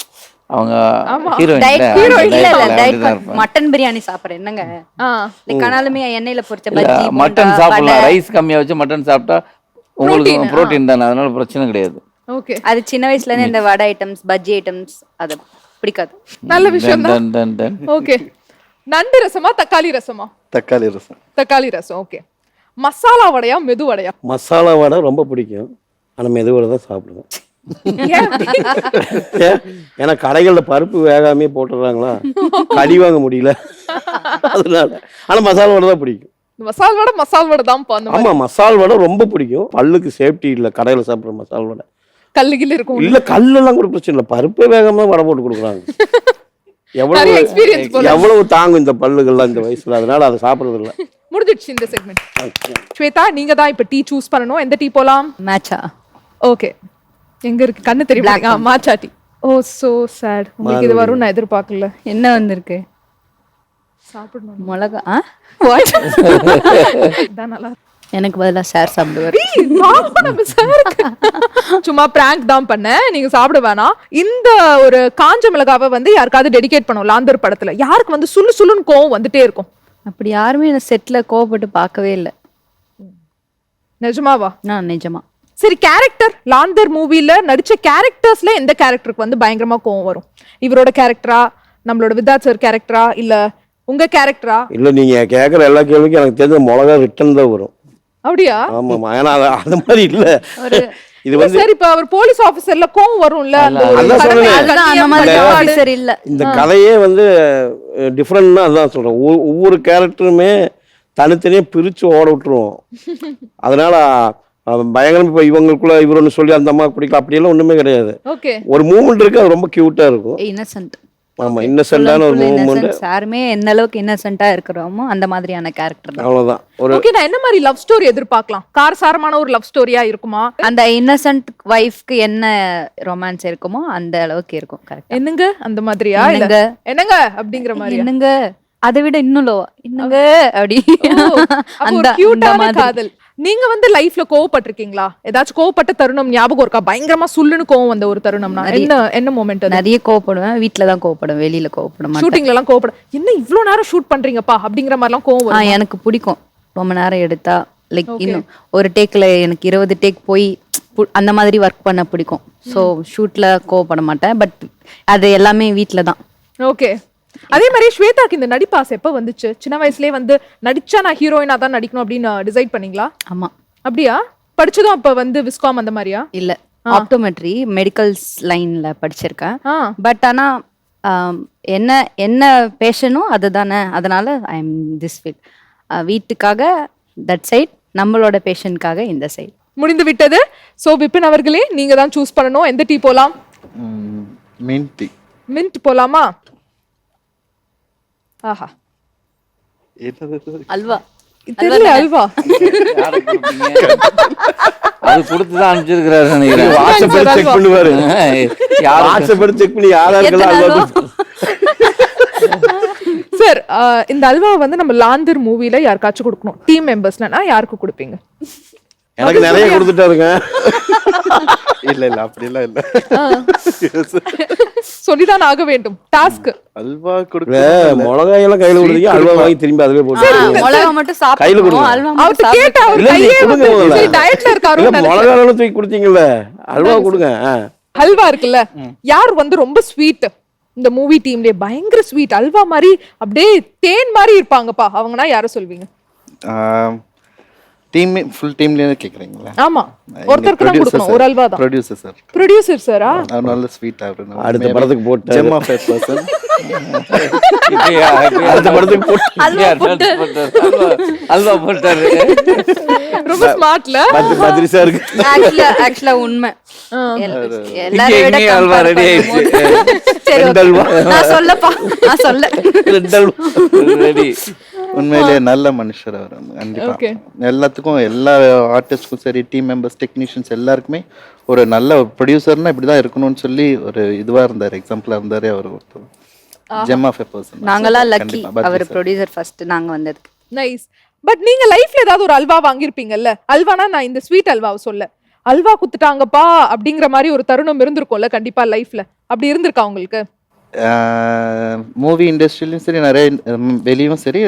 அவங்க ஆமா. ஹீரோயின் டயட் hero இல்ல இல்ல டயட் இருப்பாங்க. மட்டன் பிரியாணி சாப்பிடுறேன் என்னங்க. லைக் ஆனாலுமே எண்ணெயில பொரிச்ச இல்ல, பஜ்ஜி மட்டன் போண்டா, சாப்பிடலாம். வடை. ரைஸ் கம்மியா வச்சு மட்டன் சாப்பிட்டா உங்களுக்கு புரோட்டீன் தானே, அதனால பிரச்சனை கிடையாது. ஓகே. அது சின்ன வயசுல இருந்து இந்த வடை ஐட்டம்ஸ் பஜ்ஜி ஐட்டம்ஸ் அது பிடிக்காது. நல்ல விஷயம் தான். Done, done. ஓகே. நண்டு ரசமா தக்காளி ரசமா? தக்காளி ரசம். தக்காளி ரசம். ஓகே. மசாலா வடையா மெது வடையா? மசாலா வடை ரொம்ப பிடிக்கும், ஆனா மெதுவடை தான் சாப்பிடுவேன். ஏன் அப்படி? ஏன்னா கடைகளில் பருப்பு வேகாமே போட்டுடுறாங்களா, கடி வாங்க முடியல அதனால. ஆனா மசாலா வடை தான் பிடிக்கும். மசால் வடை தான் அந்த மாதிரி. ஆமா, மசால் வடை ரொம்ப பிடிக்கும். பல்லுக்கு சேஃப்டி இல்லை கடையில் சாப்பிட்ற மசால் வடை. கல்லுகில இருக்கும். இல்ல கல்லெல்லாம் கூட பிரச்சனை இல்லை, பருப்பே வேகாம வடை போட்டு கொடுக்குறாங்க. நிறைய எவ்வளவு எக்ஸ்பீரியன்ஸ் போல. எவ்வளவு தாங்கும் இந்த பல்லுகள்லாம் இந்த வயசுல, அதனால அதை சாப்பிடுறது இல்லை. முடிஞ்சிடுச்சு இந்த செக்மெண்ட். ஸ்வேதா, நீங்க தான் இப்ப டீ சூஸ் பண்ணணும். எந்த டீ போலாம்? மேட்சா? ஓகே. எங்க இருக்கு கண்ணு தெரியும். மாச்சா டீ. ஓ சோ சேட். உங்களுக்கு இது வரும் நான் எதிர்பார்க்கல. என்ன வந்திருக்கு? சாப்பிடணும். மிளகா. வாட்? இதான் நல்லா இருக்கு. எனக்கு பதிலா சார் சாப்பிடுவார். சும்மா பிராங்க் தான் பண்ணேன், நீங்க சாப்பிட வேணாம். இந்த ஒரு காஞ்ச மிளகாவை வந்து யாருக்காவது டெடிகேட் பண்ணும் லாந்தர் படத்துல. யாருக்கு வந்து சுள்ளு சுள்ளுன்னு கோவம் வந்துட்டே இருக்கும்? அப்படி யாருமே என்ன செட்ல கோவப்பட்டு பார்க்கவே இல்லை. நிஜமாவா? நான் நிஜமா. சரி, கேரக்டர் லாந்தர் மூவில நடிச்ச கேரக்டர்ஸ்ல எந்த கேரக்டருக்கு வந்து பயங்கரமா கோவம் வரும்? இவரோட கேரக்டரா, நம்மளோட விதாத் சார் கேரக்டரா, இல்ல உங்க கேரக்டரா? இல்ல நீங்க கேட்குற எல்லா கேள்விக்கும் எனக்கு தெரிஞ்ச மிளகா ரிட்டன் தான் வரும். அப்படியா? ஆமாம்மா, ஏன்னா அது மாதிரி இல்லை. ஒரு இது வந்து சார் இப்ப அவர் போலீஸ் ஆபீசர்ல கோவம் வரும்ல அந்த ஒரு அதான் கடமை, சொல்றேன். அதுதான் அந்த கண்ணியம், மாதிரி கட்டுப்பாடு. ஆஃபீஸர் இல்ல. இந்த கதையே வந்து டிஃப்ரெண்ட்னா அதுதான் சொல்றேன். ஒவ்வொரு கேரக்டருமே தனித்தனியா பிரிச்சு ஓட விட்டுருவோம். அதனால பயங்கரம் இப்போ இவங்களுக்குள்ள இவர் ஒன்று சொல்லி அந்த அம்மா பிடிக்கல அப்படியெல்லாம் ஒண்ணுமே கிடையாது. ஓகே ஒரு மூமெண்ட் இருக்கு, அது ரொம்ப கியூட்டா இருக்கும். இன்னசென்ட். ஆமா, இன்னசென்டான ஒரு மூமெண்ட். சாருமே என்ன அளவுக்கு இன்னசென்ட்டா இருக்கிறோமோ அந்த மாதிரியான கேரக்டர் தான். அவ்வளவுதான். ஒரு ஓகே நான் என்ன மாதிரி லவ் ஸ்டோரி எதிர்பார்க்கலாம்? காரசாரமான ஒரு லவ் ஸ்டோரியா இருக்குமா? அந்த இன்னசென்ட் வைஃப்க்கு என்ன ரொமான்ஸ் இருக்குமோ அந்த அளவுக்கு இருக்கும். கரெக்ட். என்னங்க அந்த மாதிரியா இல்ல என்னங்க என்னங்க அப்படிங்கிற மாதிரி என்னங்க அதை விட இன்னும் லோவா என்னங்க அப்படி அந்த கியூட்டான காதல். நீங்க வந்து லைஃப்ல கோவப்பட்டிருக்கீங்களா? ஏதாச்சும் கோவப்பட்ட தருணம் ஞாபகம் இருக்கா? பயங்கரமா சுல்லுன்னு கோவம் வந்த ஒரு தருணம்னா என்ன மொமெண்ட் அது? நிறைய கோவப்படுவேன். வீட்டுல தான் கோவப்படுவேன், வெளியில கோவப்பட மாட்டேன். ஷூட்டிங்ல எல்லாம் கோவப்பட என்ன இவ்ளோ நேரம் ஷூட் பண்றீங்கப்பா அப்படிங்கிற மாதிரி எல்லாம் கோவம் வரும். எனக்கு பிடிக்கும் ரொம்ப நேரம் எடுத்தா. லைக் இன்னும் ஒரு டேக்ல எனக்கு 20 டேக் போய் அந்த மாதிரி ஒர்க் பண்ண பிடிக்கும். ஸோ ஷூட்ல கோவப்பட மாட்டேன். பட் அது எல்லாமே வீட்டில தான். ஓகே. அதே மாதிரி ஸ்வேதாக்கு இந்த நடிப்பாசை எப்ப வந்துச்சு? சின்ன வயசுலயே வந்து நடிச்சா நான் ஹீரோயினா தான் நடிக்கணும் அப்படின்னு டிசைட் பண்ணீங்களா? ஆமா. அப்படியா? படிச்சதும் அப்ப வந்து விஸ்காம் அந்த மாதிரியா? இல்ல, ஆப்டோமெட்ரி மெடிக்கல்ஸ் லைன்ல படிச்சிருக்கேன். பட் ஆனா என்ன என்ன பேஷனோ அதுதானே, அதனால ஐ எம் திஸ் ஃபீல்ட். வீட்டுக்காக தட் சைட், நம்மளோட பேஷனுக்காக இந்த சைட். முடிந்து விட்டது. சோ விபின் அவர்களே நீங்க தான் சூஸ் பண்ணணும். எந்த டீ போலாம்? Mint tea. மின்ட் போலாமா? ஆஹா, அல்வா. தெரியல. அல்வா அது கொடுத்துதான் அனுப்பிச்சிருக்கிறாரு நினைக்கிறேன். வாட்ஸ்அப் செக் பண்ணுவாரு. யாரு வாட்ஸ்அப் செக் பண்ணி யாராருக்கெல்லாம் சார் இந்த அல்வா வந்து நம்ம லாந்தர் மூவில யாருக்காச்சும் கொடுக்கணும், டீம் மெம்பர்ஸ்னா யாருக்கு கொடுப்பீங்க? எனக்கு நிறைய கொடுத்துட்டாருங்க. இல்ல இல்ல அப்படிலாம் இல்ல. சொல்லிதான் ஆக வேண்டும். டாஸ்க் அல்வா கொடுக்க மிளகாயெல்லாம் கையில கொடுத்தீங்க, அல்வா வாங்கி திரும்பி அதுவே போட்டு மிளகா மட்டும் கையில கொடுங்க. சாப்பிடுவோம், அல்வா அவர்ட்ட மட்டும் கேட்டா அவர் இல்ல, கையே கொடுங்க வந்து முதல்ல. சரி, டயட்ல இருக்காரு. இல்ல, மிளகாயெல்லாம் தூக்கி கொடுத்தீங்கல்ல, அல்வா கொடுங்க. ஹல்வா இருக்குல்ல, யார் வந்து ரொம்ப ஸ்வீட் இந்த மூவி டீம்லயே பயங்கர ஸ்வீட் அல்வா மாதிரி அப்படியே தேன் மாதிரி இருப்பாங்கப்பா, அவங்கன்னா யார சொல்வீங்க? டீம் ஃபுல் டீம்லயே கேக்குறீங்களா? ஆமா, ஒருத்தருக்கு தான் கொடுக்கணும். ஒரு அல்வா தான். Producer sir. ப்ரொடியூசர் சாரா? அவர் நல்ல ஸ்வீட்டா இருக்கு. அடுத்த படத்துக்கு போட்டு ஜெம் ஆஃப் எ பர்சன். அடுத்த படத்துக்கு போட்டு அல்வா போட்டாரு. ரொம்ப ஸ்மார்ட்ல. பத்திரிசா இருக்கு. ஆக்சுவலா உண்மை. இங்க எங்கேயும் அல்வா ரெடி ஆயிடுச்சு. சரி, ரெண்டு அல்வா. நான் சொல்லப்பா, நான் சொல்ல. ரெண்டு அல்வா. ரெடி. உண்மையிலேயே நல்ல மனுஷர் அவர். கண்டிப்பா Okay. எல்லாத்துக்கும், எல்லா ஆர்டிஸ்ட்க்கும் சரி, டீம் மெம்பர்ஸ், டெக்னீஷியன்ஸ் எல்லாருக்குமே ஒரு நல்ல ப்ரொடியூசர்னா இப்படிதான் இருக்கணும்னு சொல்லி ஒரு இதுவா இருந்தார், எக்ஸாம்பிளா இருந்தாரு அவர். ஒருத்தர் ஜெம் ஆஃப் எ பர்சன். நாங்களாம் லக்கி அவர் ப்ரொடியூசர் ஃபர்ஸ்ட் நாங்க வந்ததுக்கு. நைஸ். பட் நீங்க லைஃப்ல ஏதாவது ஒரு அல்வா வாங்கிருப்பீங்கல்ல? அல்வானா நான் இந்த ஸ்வீட் அல்வாவை சொல்ல, அல்வா குத்துட்டாங்கப்பா அப்படிங்கிற மாதிரி ஒரு தருணம் இருந்திருக்கும்ல கண்டிப்பா லைஃப்ல. அப்படி இருந்திருக்கா உங்களுக்கு? மூவி இண்டஸ்ட்ரியிலும் சரி, நிறைய வெளியும் சரி,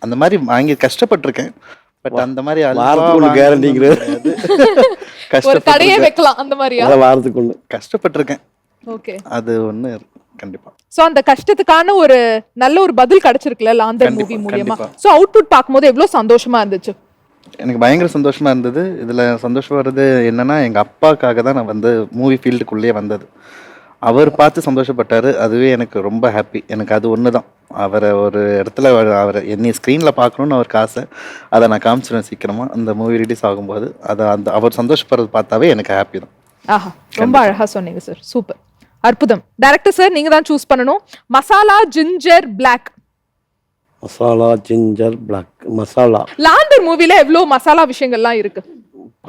அந்த மாதிரி வாங்கி கஷ்டப்பட்டிருக்கேன். பட் அந்த மாதிரி வாரத்துக்கு ஒண்ணு கேரண்டிங்கிறது. ஒரு கடையே வைக்கலாம் அந்த மாதிரியா? வாரத்துக்கு ஒண்ணு கஷ்டப்பட்டிருக்கேன். ஓகே. அது ஒண்ணு கண்டிப்பா. சோ அந்த கஷ்டத்துக்கான ஒரு நல்ல ஒரு பதில் கிடைச்சிருக்குல்ல லாந்தர் மூவி மூலியமா. சோ அவுட்புட் பாக்கும்போது எவ்வளவு சந்தோஷமா இருந்துச்சு? எனக்கு பயங்கர சந்தோஷமா இருந்தது. இதுல சந்தோஷம் வர்றது என்னன்னா, எங்க அப்பாக்காக தான் நான் வந்து மூவி ஃபீல்டுக்குள்ளேயே வந்தது. அவர் பார்த்து சந்தோஷப்பட்டாரு, அதுவே எனக்கு ரொம்ப ஹாப்பி. எனக்கு அது ஒன்று தான். அவரை ஒரு இடத்துல அவரை என்னை ஸ்க்ரீனில் பார்க்கணுன்னு அவருக்கு ஆசை. அதை நான் காமிச்சிடுவேன் சீக்கிரமாக, அந்த மூவி ரிலீஸ் ஆகும்போது. அதை அவர் சந்தோஷப்படுறது பார்த்தாவே எனக்கு ஹாப்பி தான். ஆஹா, ரொம்ப அழகா சொன்னீங்க சார். சூப்பர், அற்புதம். டைரக்டர் சார் நீங்க தான் சூஸ் பண்ணணும். Masala ginger black. Masala ginger black. Masala லாந்தர் மூவில எவ்வளவு மசாலா விஷயங்கள்லாம் இருக்கு.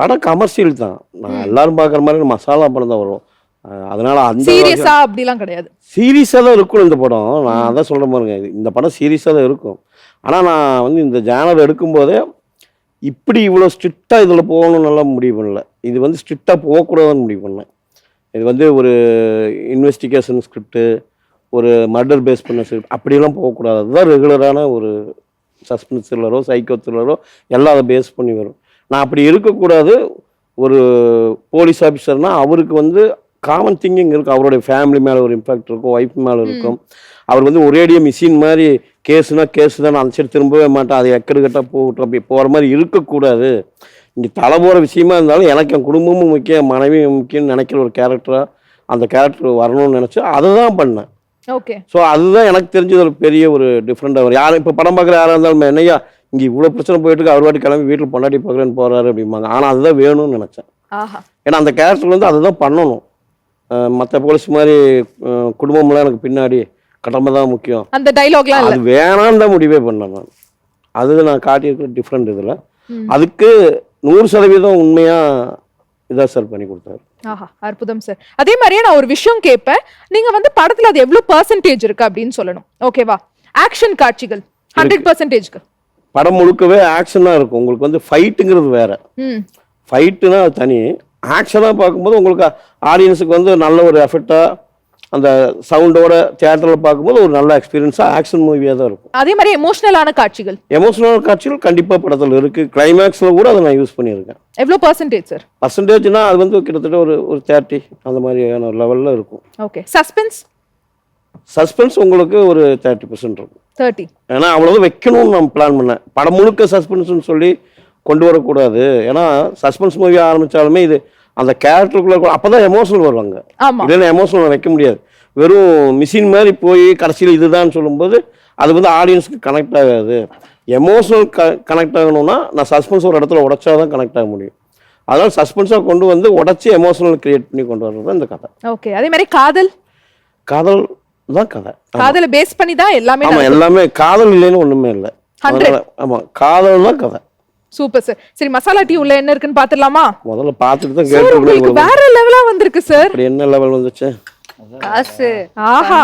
படம் கமர்ஷியல் தான். நான் எல்லாரும் பார்க்குற மாதிரி மசாலா படம் தான் வரும். அதனால அந்த சீரியஸா அப்படிலாம் கிடையாது. சீரியஸாக தான் இருக்கும் இந்த படம். நான் அதான் சொல்ற பாருங்க, இந்த படம் சீரியஸாக தான் இருக்கும். ஆனால் நான் வந்து இந்த ஜானர் எடுக்கும்போதே இப்படி இவ்வளோ ஸ்ட்ரிக்டாக இதில் போகணும்னுலாம் முடிவு பண்ணல. இது வந்து ஸ்ட்ரிக்டாக போகக்கூடாதுன்னு முடிவு பண்ணேன். இது வந்து ஒரு இன்வெஸ்டிகேஷன் ஸ்கிரிப்டு, ஒரு மர்டர் பேஸ் பண்ண ஸ்கிரிப்ட், அப்படியெல்லாம் போகக்கூடாது. அதுதான் ரெகுலரான ஒரு சஸ்பென்ஸ் த்ரில்லரோ சைக்கோ த்ரில்லரோ எல்லாம் அதை பேஸ் பண்ணி வரும். நான் அப்படி இருக்கக்கூடாது. ஒரு போலீஸ் ஆஃபீஸர்னால் அவருக்கு வந்து காமன் திங்கிங் இருக்கும். அவருடைய ஃபேமிலி மேலே ஒரு இம்பாக்ட் இருக்கும், ஒய்ஃப் மேலே இருக்கும். அவர் வந்து ஒரேடியாக மிஷின் மாதிரி கேஸுனா கேஸு தான், நான் அந்த சைடு திரும்பவே மாட்டேன், அதை எக்கடு கட்டாக போகட்டும் அப்படி போகிற மாதிரி இருக்கக்கூடாது. இங்கே தலை போகிற விஷயமா இருந்தாலும் எனக்கு என் குடும்பமும் முக்கியம், மனைவியும் முக்கியம்னு நினைக்கிற ஒரு கேரக்டராக அந்த கேரக்டர் வரணும்னு நினச்சி அதை தான் பண்ணேன். ஓகே. ஸோ அதுதான் எனக்கு தெரிஞ்சது ஒரு பெரிய ஒரு டிஃப்ரெண்டாக வரும். யாரும் இப்போ படம் பார்க்குற யாராக இருந்தாலும் என்னையா இங்கே இவ்வளோ பிரச்சனை போயிட்டு இருக்கு, அவர் வாட்டி கிளம்பி வீட்டில் பொண்டாட்டி பார்க்குறேன்னு போகிறாரு அப்படிம்பாங்க. ஆனால் அதுதான் வேணும்னு நினச்சேன். ஆஹா. ஏன்னா அந்த கேரக்டர் வந்து அதுதான் பண்ணணும். மற்ற போலீஸ் மாதிரி குடும்பம்லாம் எனக்கு பின்னாடி கடமை தான் முக்கியம், அந்த டைலாக்லாம் அது வேணான்னு தான் முடிவே பண்ணேன் நான். அது நான் காட்டியிருக்கிற டிஃப்ரெண்ட் இதில் அதுக்கு 100% உண்மையாக இதாக சார் பண்ணி கொடுத்தாரு. ஆஹா, அற்புதம் சார். அதே மாதிரியே நான் ஒரு விஷயம் கேட்பேன், நீங்க வந்து படத்துல அது எவ்வளவு பெர்சன்டேஜ் இருக்கு அப்படின்னு சொல்லணும். ஓகேவா? ஆக்ஷன் காட்சிகள் 100%க்கு படம் முழுக்கவே ஆக்ஷனாக இருக்கும். உங்களுக்கு வந்து ஃபைட்டுங்கிறது வேற. ஃபைட்டுனா அது தனி. ஆக்ஷனாக பார்க்கும்போது உங்களுக்கு ஆடியன்ஸுக்கு வந்து நல்ல ஒரு எஃபெக்டாக அந்த சவுண்டோட தியேட்டரில் பார்க்கும்போது ஒரு நல்ல எக்ஸ்பீரியன்ஸாக ஆக்ஷன் மூவியாக தான் இருக்கும். அதே மாதிரி எமோஷனலான காட்சிகள் காட்சிகள் கண்டிப்பாக படத்தில் இருக்குது. கிளைமேக்ஸில் கூட அதை நான் யூஸ் பண்ணியிருக்கேன். எவ்வளோ பெர்சன்டேஜ் சார்? பர்சன்டேஜ்னா அது வந்து கிட்டத்தட்ட ஒரு 30 அந்த மாதிரியான ஒரு லெவலில் இருக்கும். ஓகே. சஸ்பென்ஸ் உங்களுக்கு ஒரு 30% இருக்கும். 30. ஏன்னா அவ்வளவு வைக்கணும்னு நான் பிளான் பண்ணேன். படம் முழுக்க சஸ்பென்ஸ்னு சொல்லி கொண்டு வரக்கூடாது. ஏன்னா சஸ்பென்ஸ் மூவி ஆரம்பித்தாலுமே இது அந்த கேரக்டருக்குள்ளே அப்போ தான் எமோஷனல் வருவாங்க. இல்லைன்னா எமோஷனல் வைக்க முடியாது. வெறும் மிஷின் மாதிரி போய் கடைசியில் இதுதான் சொல்லும்போது அது வந்து ஆடியன்ஸுக்கு கனெக்ட் ஆகாது. எமோஷனல் கனெக்ட் ஆகணும்னா நான் சஸ்பென்ஸ் ஒரு இடத்துல உடைச்சா தான் கனெக்ட் ஆக முடியும். அதனால் சஸ்பென்ஸாக கொண்டு வந்து உடச்சி எமோஷனல் கிரியேட் பண்ணி கொண்டு வர்றது தான் இந்த கதை. ஓகே. அதே மாதிரி காதல் தான் கதை. காதலை பேஸ் பண்ணி தான் எல்லாமே. ஆமாம், எல்லாமே காதல் இல்லைன்னு ஒன்றுமே இல்லை. ஆமாம், காதல் தான் கதை. Super sir. சரி, மசாலா டீ உள்ள என்ன இருக்குன்னு பாத்துடலாமா? முதல்ல பார்த்துட்டு தான் கேட்டு வேற லெவலா வந்திருக்கு சார். அப்படி என்ன லெவல் வந்துச்சு? காசு, ஆஹா,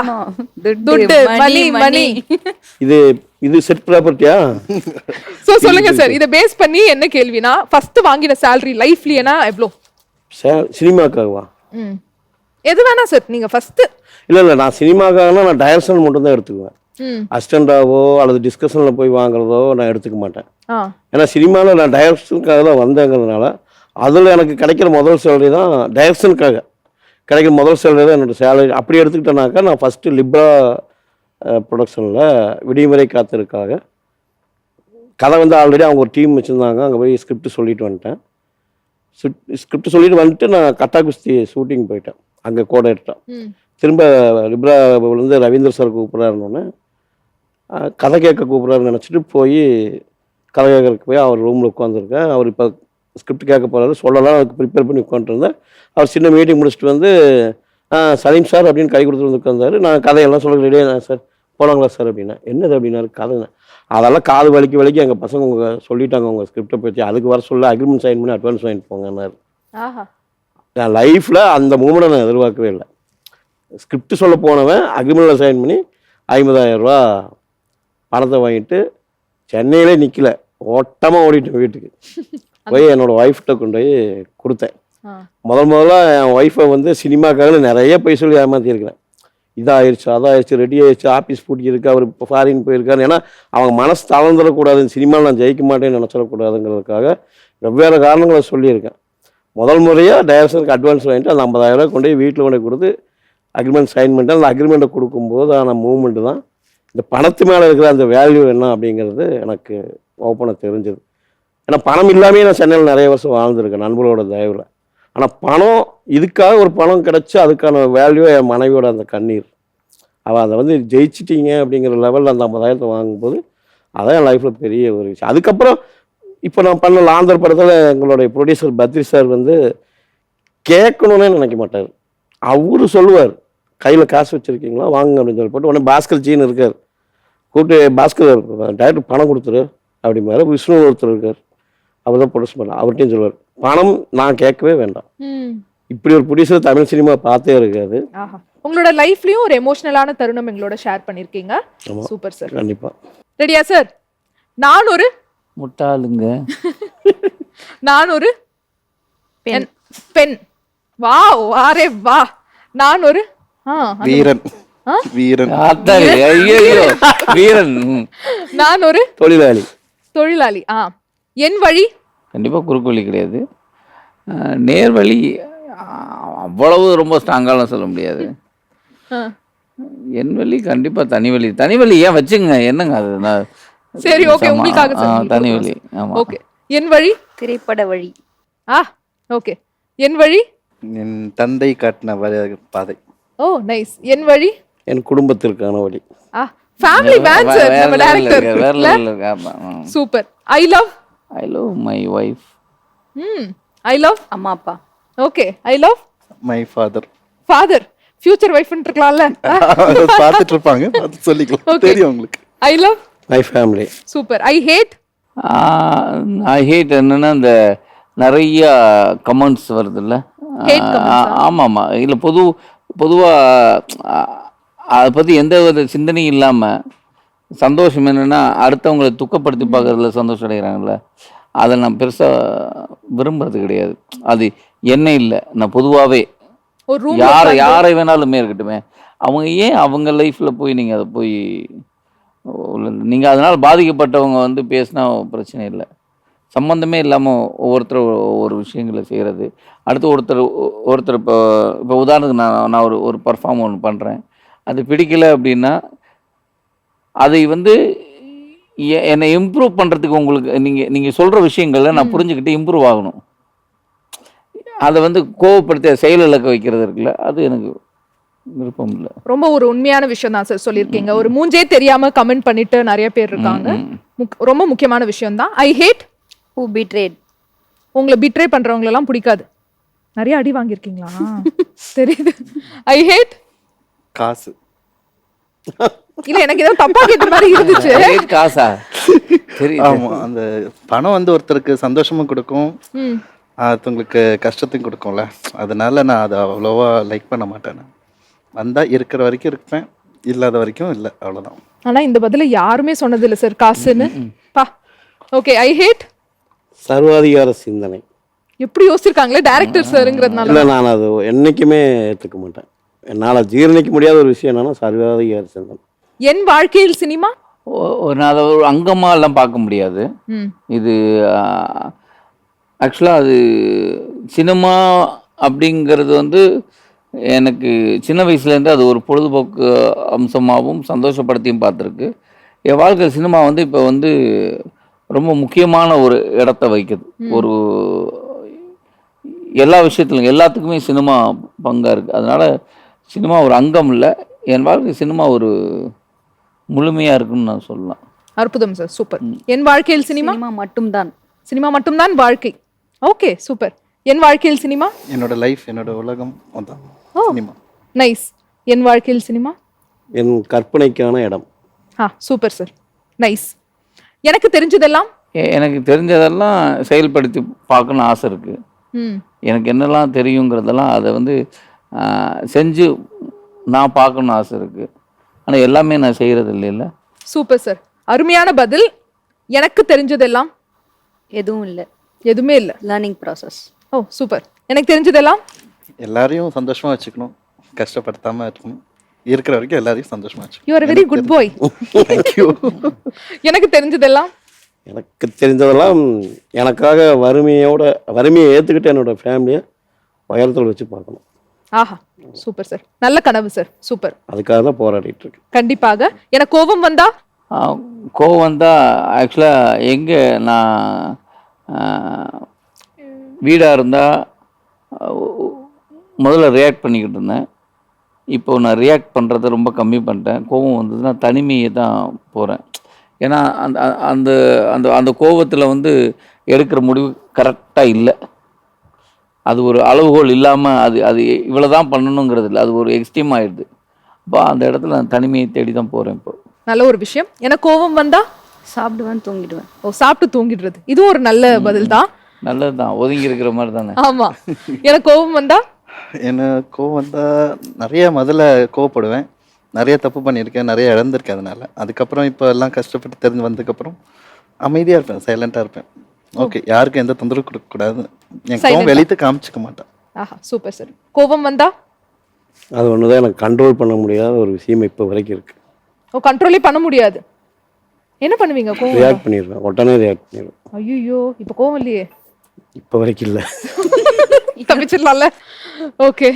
துட்டு, மணி. இது செட் ப்ராப்பர்ட்டியா? சோ சொல்லுங்க சார், இத பேஸ் பண்ணி என்ன கேள்வினா, ஃபர்ஸ்ட் வாங்கின salary லைஃப்லனா எவ்வளவு? சினிமாக்காகவா? எது வேணா சார், நீங்க ஃபர்ஸ்ட். இல்ல நான் சினிமாக்காகனா நான் டைரக்ஷன் மட்டும் தான் எடுத்துக்குவேன். அசிஸ்டண்டாவோ அல்லது டிஸ்கஷனில் போய் வாங்குறதோ நான் எடுத்துக்க மாட்டேன். ஏன்னா சினிமாவில் நான் டைரக்ஷனுக்காக தான் வந்தேங்கிறதுனால அதில் எனக்கு கிடைக்கிற முதல் சேலரி தான் டைரக்ஷனுக்காக கிடைக்கிற முதல் சேலரி தான் என்னோடய சேலரி. அப்படி எடுத்துக்கிட்டேனாக்கா நான் ஃபஸ்ட்டு லிப்ரா ப்ரொடக்ஷனில் விடிமுறை காத்திருக்காக கதை வந்து ஆல்ரெடி அவங்க ஒரு டீம் வச்சுருந்தாங்க. அங்கே போய் ஸ்கிரிப்ட் சொல்லிட்டு வந்துட்டேன். ஸ்கிரிப்ட் சொல்லிட்டு வந்துட்டு நான் கட்டா குஸ்தி ஷூட்டிங் போயிட்டேன். அங்கே கோட எடுத்தேன். திரும்ப லிப்ராவிலேருந்து ரவீந்திர சார் கூப்பிட்றாருன்னொன்னே கதை கேட்க கூப்பிட்றாருன்னு நினச்சிட்டு போய் கதை கேட்கறதுக்கு போய் அவர் ரூமில் உட்காந்துருக்கேன். அவர் இப்போ ஸ்கிரிப்ட் கேட்க போகிறாரு, சொல்லலாம் அதுக்கு ப்ரிப்பேர் பண்ணி உட்காந்துருந்தேன். அவர் சின்ன மீட்டிங் முடிச்சுட்டு வந்து சலீம் சார் அப்படின்னு கை கொடுத்துட்டு வந்து உட்காந்தாரு. நான் கதையெல்லாம் சொல்ல ரெடியாக சார் போகலாங்களா சார் அப்படின்னா. என்னது அப்படின்னாரு. கதை அதெல்லாம் காது வலிக்கு எங்கள் பசங்க உங்க சொல்லிட்டாங்க உங்கள் ஸ்கிரிப்டை பற்றி, அதுக்கு வர சொல்ல அக்ரிமெண்ட் சைன் பண்ணி அட்வான்ஸ் வாங்கிட்டு போங்கன்னாரு. நான் லைஃப்பில் அந்த மூமெண்ட்டை நான் எதிர்பார்க்கவே இல்லை. ஸ்கிரிப்ட் சொல்ல போனவன் அக்ரிமெண்ட்டில் சைன் பண்ணி 50,000 ரூபா பணத்தை வாங்கிட்டு சென்னையிலே நிற்கல, ஓட்டமாக ஓடிட்டேன் வீட்டுக்கு. போய் என்னோடய ஒய்ஃப்கிட்ட கொண்டு போய் கொடுத்தேன். முதல்ல என் ஒய்ஃபை வந்து சினிமாக்காக நிறைய போய் சொல்லி ஏமாற்றிருக்கிறேன். இதாகிடுச்சு அதாகிடுச்சு ரெடி ஆகிடுச்சு ஆஃபீஸ் பூட்டியிருக்கு அவர் இப்போ ஃபாரின் போயிருக்காரு. ஏன்னா அவங்க மனசு தளர்ந்துடக்கூடாது, சினிமாவில் நான் ஜெயிக்க மாட்டேன்னு நினச்சிடக்கூடாதுங்கிறதுக்காக வெவ்வேறு காரணங்களை சொல்லியிருக்கேன். முதல் முறையாக டைரக்ஷனுக்கு அட்வான்ஸ் வாங்கிட்டு அந்த 50,000 ரூபா கொண்டு போய் வீட்டில் கொண்டு கொடுத்து அக்ரிமெண்ட் சைன் பண்ணிட்டு அந்த அக்ரிமெண்ட்டை கொடுக்கும்போது ஆன மூமெண்ட்டு தான் இந்த பணத்து மேலே இருக்கிற அந்த வேல்யூ என்ன அப்படிங்கிறது எனக்கு ஓப்பனாக தெரிஞ்சது. ஏன்னா பணம் இல்லாமே நான் சென்னையில் நிறைய வருஷம் வாழ்ந்துருக்கேன் நண்பர்களோட தயவில். ஆனால் பணம் இதுக்காக ஒரு பணம் கிடச்சி அதுக்கான வேல்யூ என் மனைவியோட அந்த கண்ணீர். அவள் அதை வந்து ஜெயிச்சிட்டிங்க அப்படிங்கிற லெவலில் அந்த 50,000 வாங்கும்போது அதான் என் லைஃப்பில் பெரிய ஒரு விஷயம். அதுக்கப்புறம் இப்போ நான் பண்ண லாந்தர் படத்தில் எங்களுடைய ப்ரொடியூசர் பத்ரி சார் வந்து கேட்கணுன்னே நினைக்க மாட்டார். அவரு சொல்லுவார், கையில் காசு வச்சுருக்கீங்களா வாங்க அப்படின்னு சொல்லி போட்டு உடனே பாஸ்கர் ஜீன் இருக்கார், கூப்பிட்டு பாஸ்கர் டைரக்டர் பணம் கொடுத்துரு அப்படி மாதிரி விஷ்ணு ஒருத்தர் இருக்கார், அவர் தான் ப்ரொடியூஸ் பண்ண, அவர்கிட்டையும் சொல்லுவார் பணம் நான் கேட்கவே வேண்டாம். இப்படி ஒரு ப்ரொடியூசர் தமிழ் சினிமா பார்த்தே இருக்காது. உங்களோட லைஃப்லயும் ஒரு எமோஷனலான தருணம் எங்களோட ஷேர் பண்ணிருக்கீங்க. Super sir. கண்டிப்பா. ரெடியா சார்? நான் ஒரு முட்டாளுங்க, நான் ஒரு பெண். வாவ், அரே வா. நான் ஒரு வீரன். வீரன். ஐயோ வீரன். நான் ஒரு தொழிலாளி. என் வழி கண்டிப்பாக குறுக்கு வழி கிடையாது, நேர் வழி. அவ்வளவு ரொம்ப ஸ்ட்ராங்காலாம் சொல்ல முடியாது. என் வழி கண்டிப்பாக தனி வழி ஏன் வச்சுங்க, என்னங்க அது? சரி ஓகே, உங்களுக்காக தனி வழி. ஆமா ஓகே. என் வழி திரைப்பட வழி. ஆ ஓகே. என் வழி. என் தந்தை காட்டின பாதை. ஓ நைஸ். என் வழி. என் குடும்பத்திற்கான வழி. ஆ ஃபேமிலி மேன் சார் நம்ம டைரக்டர். வேற லெவல்ல இருக்கு. ஆமா. Super. I love. I love my wife. I love அம்மா அப்பா. Okay. I love my father. Father. Future வைஃப்னு இருக்கலாம்ல. பார்த்துட்டு இருப்பாங்க, பார்த்து சொல்லிக்கலாம். Okay. தெரியும் உங்களுக்கு. I love. My family. Super. I hate. I hate என்னன்னா இந்த நிறைய கமெண்ட்ஸ் வருதுல்ல. Hate comments ஆ? ஆமாம். இல்லை பொதுவாக அதை பற்றி எந்த வித சிந்தனையும் இல்லாமல் சந்தோஷம் என்னென்னா அடுத்தவங்களை துக்கப்படுத்தி பார்க்குறதுல சந்தோஷம் அடைகிறாங்கல்ல, அதை நான் பெருசாக விரும்புறது கிடையாது. அது என்ன இல்லை, நான் பொதுவாகவே ஒரு ரூம் யாரை வேணாலுமே இருக்கட்டுமே, அவங்க ஏன் அவங்க லைஃப்பில் போய் நீங்கள் அதை போய் நீங்கள் அதனால் பாதிக்கப்பட்டவங்க வந்து பேசினா பிரச்சனை இல்லை. சம்மந்தமே இல்லாமல் ஒவ்வொருத்தர் ஒவ்வொரு விஷயங்களை செய்கிறது. அடுத்து ஒருத்தர் இப்போ உதாரணத்துக்கு நான் ஒரு பர்ஃபார்ம் ஒன்று பண்ணுறேன், அது பிடிக்கல அப்படின்னா அதை வந்து என்னை இம்ப்ரூவ் பண்ணுறதுக்கு உங்களுக்கு நீங்கள் சொல்கிற விஷயங்களை நான் புரிஞ்சுக்கிட்டு இம்ப்ரூவ் ஆகணும். அதை வந்து கோவப்படுத்த செயல் இழக்க வைக்கிறது இருக்குல்ல, அது எனக்கு விருப்பம் இல்லை. ரொம்ப ஒரு உண்மையான விஷயம் தான் சார் சொல்லியிருக்கீங்க. ஒரு மூஞ்சே தெரியாம கமெண்ட் பண்ணிட்டு நிறைய பேர் இருக்காங்க. ரொம்ப முக்கியமான விஷயம் தான். I hate. Who betrayed. உங்களை பிட்ரே பண்றவங்க எல்லாம் பிடிக்காது. நிறைய அடி வாங்கியிருக்கீங்களா? தெரியுது. I hate. காசு. இல்ல எனக்கு ஏதோ தப்பா கேட்ட மாதிரி இருந்துச்சு. காசா? சரி. ஆமா, அந்த பணம் வந்து ஒருத்தருக்கு சந்தோஷமும் கொடுக்கும், ஒருத்தவங்களுக்கு கஷ்டத்தையும் கொடுக்கும்ல. அதனால நான் அதை அவ்வளோவா லைக் பண்ண மாட்டேன். வந்தா இருக்கிற வரைக்கும் இருப்பேன், இல்லாத வரைக்கும் இல்லை, அவ்வளோதான். ஆனா இந்த பதில யாருமே சொன்னது இல்ல சார், காசுன்னு. பா. ஓகே. I hate. சர்வாதிகார சிந்தனை. எப்படி யோசிச்சிருக்காங்களே டைரக்டர் சார்ங்கிறதுனால. இல்லை, நான் அது என்னைக்குமே ஏற்றுக்க மாட்டேன். என்னால் ஜீரணிக்க முடியாத ஒரு விஷயம் என்னன்னா சர்வாதிகார சிந்தனை. என் வாழ்க்கையில் சினிமா நான் அதை ஒரு அங்கமாக எல்லாம் பார்க்க முடியாது. இது ஆக்சுவலாக அது சினிமா அப்படிங்கிறது வந்து எனக்கு சின்ன வயசுலேருந்து அது ஒரு பொழுதுபோக்கு அம்சமாகவும் சந்தோஷப்படுத்தியும் பார்த்துருக்கு. என் வாழ்க்கையில் சினிமா வந்து இப்போ வந்து ரொம்ப முக்கியமான ஒரு இடத்த வைக்குது. ஒரு எல்லா விஷயத்துலையும் எல்லாத்துக்குமே சினிமா பங்காக இருக்குது. அதனால் சினிமா ஒரு அங்கம் இல்லை, என் வாழ்க்கை சினிமா ஒரு முழுமையாக இருக்குன்னு நான் சொல்லலாம். அற்புதம் சார், சூப்பர். என் வாழ்க்கையில் சினிமா மட்டும்தான். சினிமா மட்டும்தான் வாழ்க்கை. Okay, super. என் வாழ்க்கையில் சினிமா என்னோட லைஃப், என்னோட உலகம் அதான் சினிமா. நைஸ். என் வாழ்க்கையில் சினிமா என் கற்பனைக்கான இடம். Super sir, nice. எனக்கு தெரிஞ்சதெல்லாம் எனக்கு தெரிஞ்சதெல்லாம் செயல்படுத்தி பார்க்கணும்னு ஆசை இருக்குது. எனக்கு என்னெல்லாம் தெரியுங்கிறதெல்லாம் அதை வந்து செஞ்சு நான் பார்க்கணும்னு ஆசை இருக்குது. ஆனால் எல்லாமே நான் செய்கிறது இல்லைல்ல. சூப்பர் சார், அருமையான பதில். எனக்கு தெரிஞ்சதெல்லாம் எதுவும் இல்லை. எதுவுமே இல்லை. Learning process. Oh super. எனக்கு தெரிஞ்சதெல்லாம் எல்லாரையும் சந்தோஷமா வச்சுக்கணும், கஷ்டப்படுத்தாம இருக்கணும், இருக்கிற வரைக்கும் எல்லாரையும் சந்தோஷமா வச்சுக்கணும். You are very good bye. Thank you. எனக்கு தெரிஞ்சதெல்லாம் எனக்கு தெரிஞ்சதெல்லாம் எனக்காக வறுமையை ஏற்றுக்கிட்டு என்னோட ஃபேமிலியை உயரத்தில் வச்சு பார்க்கணும். ஆஹா, சூப்பர் சார், நல்ல கனவு சார், சூப்பர். அதுக்காக தான் போராடிட்டு இருக்கு. கண்டிப்பாக. எனக்கு கோபம் வந்தா ஆக்சுவலாக எங்கே நான் வீடாக இருந்தால் முதல்ல ரியாக்ட் பண்ணிக்கிட்டு இருந்தேன். இப்போ நான் ரியாக்ட் பண்ணுறத ரொம்ப கம்மி பண்ணிட்டேன். கோபம் வந்ததுன்னா தனிமையை தான் போகிறேன். ஏன்னா அந்த அந்த அந்த அந்த கோபத்தில் வந்து எடுக்கிற முடிவு கரெக்டாக இல்லை. அது ஒரு அளவுகோல் இல்லாமல் அது இவ்வளோ தான் பண்ணணுங்கிறது இல்லை, அது ஒரு எக்ஸ்ட்ரீம் ஆகிடுது. அப்போ அந்த இடத்துல நான் தனிமையை தேடி தான் போகிறேன் இப்போ. நல்ல ஒரு விஷயம். எனக்கு கோபம் வந்தா சாப்பிடுவேன், தூங்கிடுவேன். ஓ, சாப்பிட்டு தூங்கிடுறது, இதுவும் ஒரு நல்ல பதில் தான். நல்லது தான், ஒதுங்கி இருக்கிற மாதிரி தானே. ஆமா. எனக்கு கோபம் வந்தா எனக்கு கோவம் வந்தால் நிறைய முதல்ல கோவப்படுவேன், நிறைய தப்பு பண்ணியிருக்கேன், நிறைய இழந்திருக்கேன். அதனால அதுக்கப்புறம் இப்போ எல்லாம் கஷ்டப்பட்டு தெரிஞ்சு வந்ததுக்கப்புறம் அமைதியாக இருப்பேன், சைலண்டாக இருப்பேன். ஓகே, யாருக்கும் எந்த தொந்தரவு கொடுக்கக்கூடாது, என் கோவம் வெளியிட்டு காமிச்சிக்க மாட்டேன். ஆஹா, சூப்பர் சார். கோபம் வந்தா அது ஒன்று தான் எனக்கு கண்ட்ரோல் பண்ண முடியாத ஒரு விஷயம் இப்போ வரைக்கும் இருக்கு. ஓ, கண்ட்ரோலே பண்ண முடியாது. என்ன பண்ணுவீங்க கோவம்? ரியாக்ட் பண்ணிடுவேன், உடனே ரியாக்ட் பண்ணிடுவேன். ஐயோ, இப்போ கோவம் இல்லையே. இப்போ வரைக்கும் இல்லை, தப்பிச்சிடலாம்ல. ஓகே,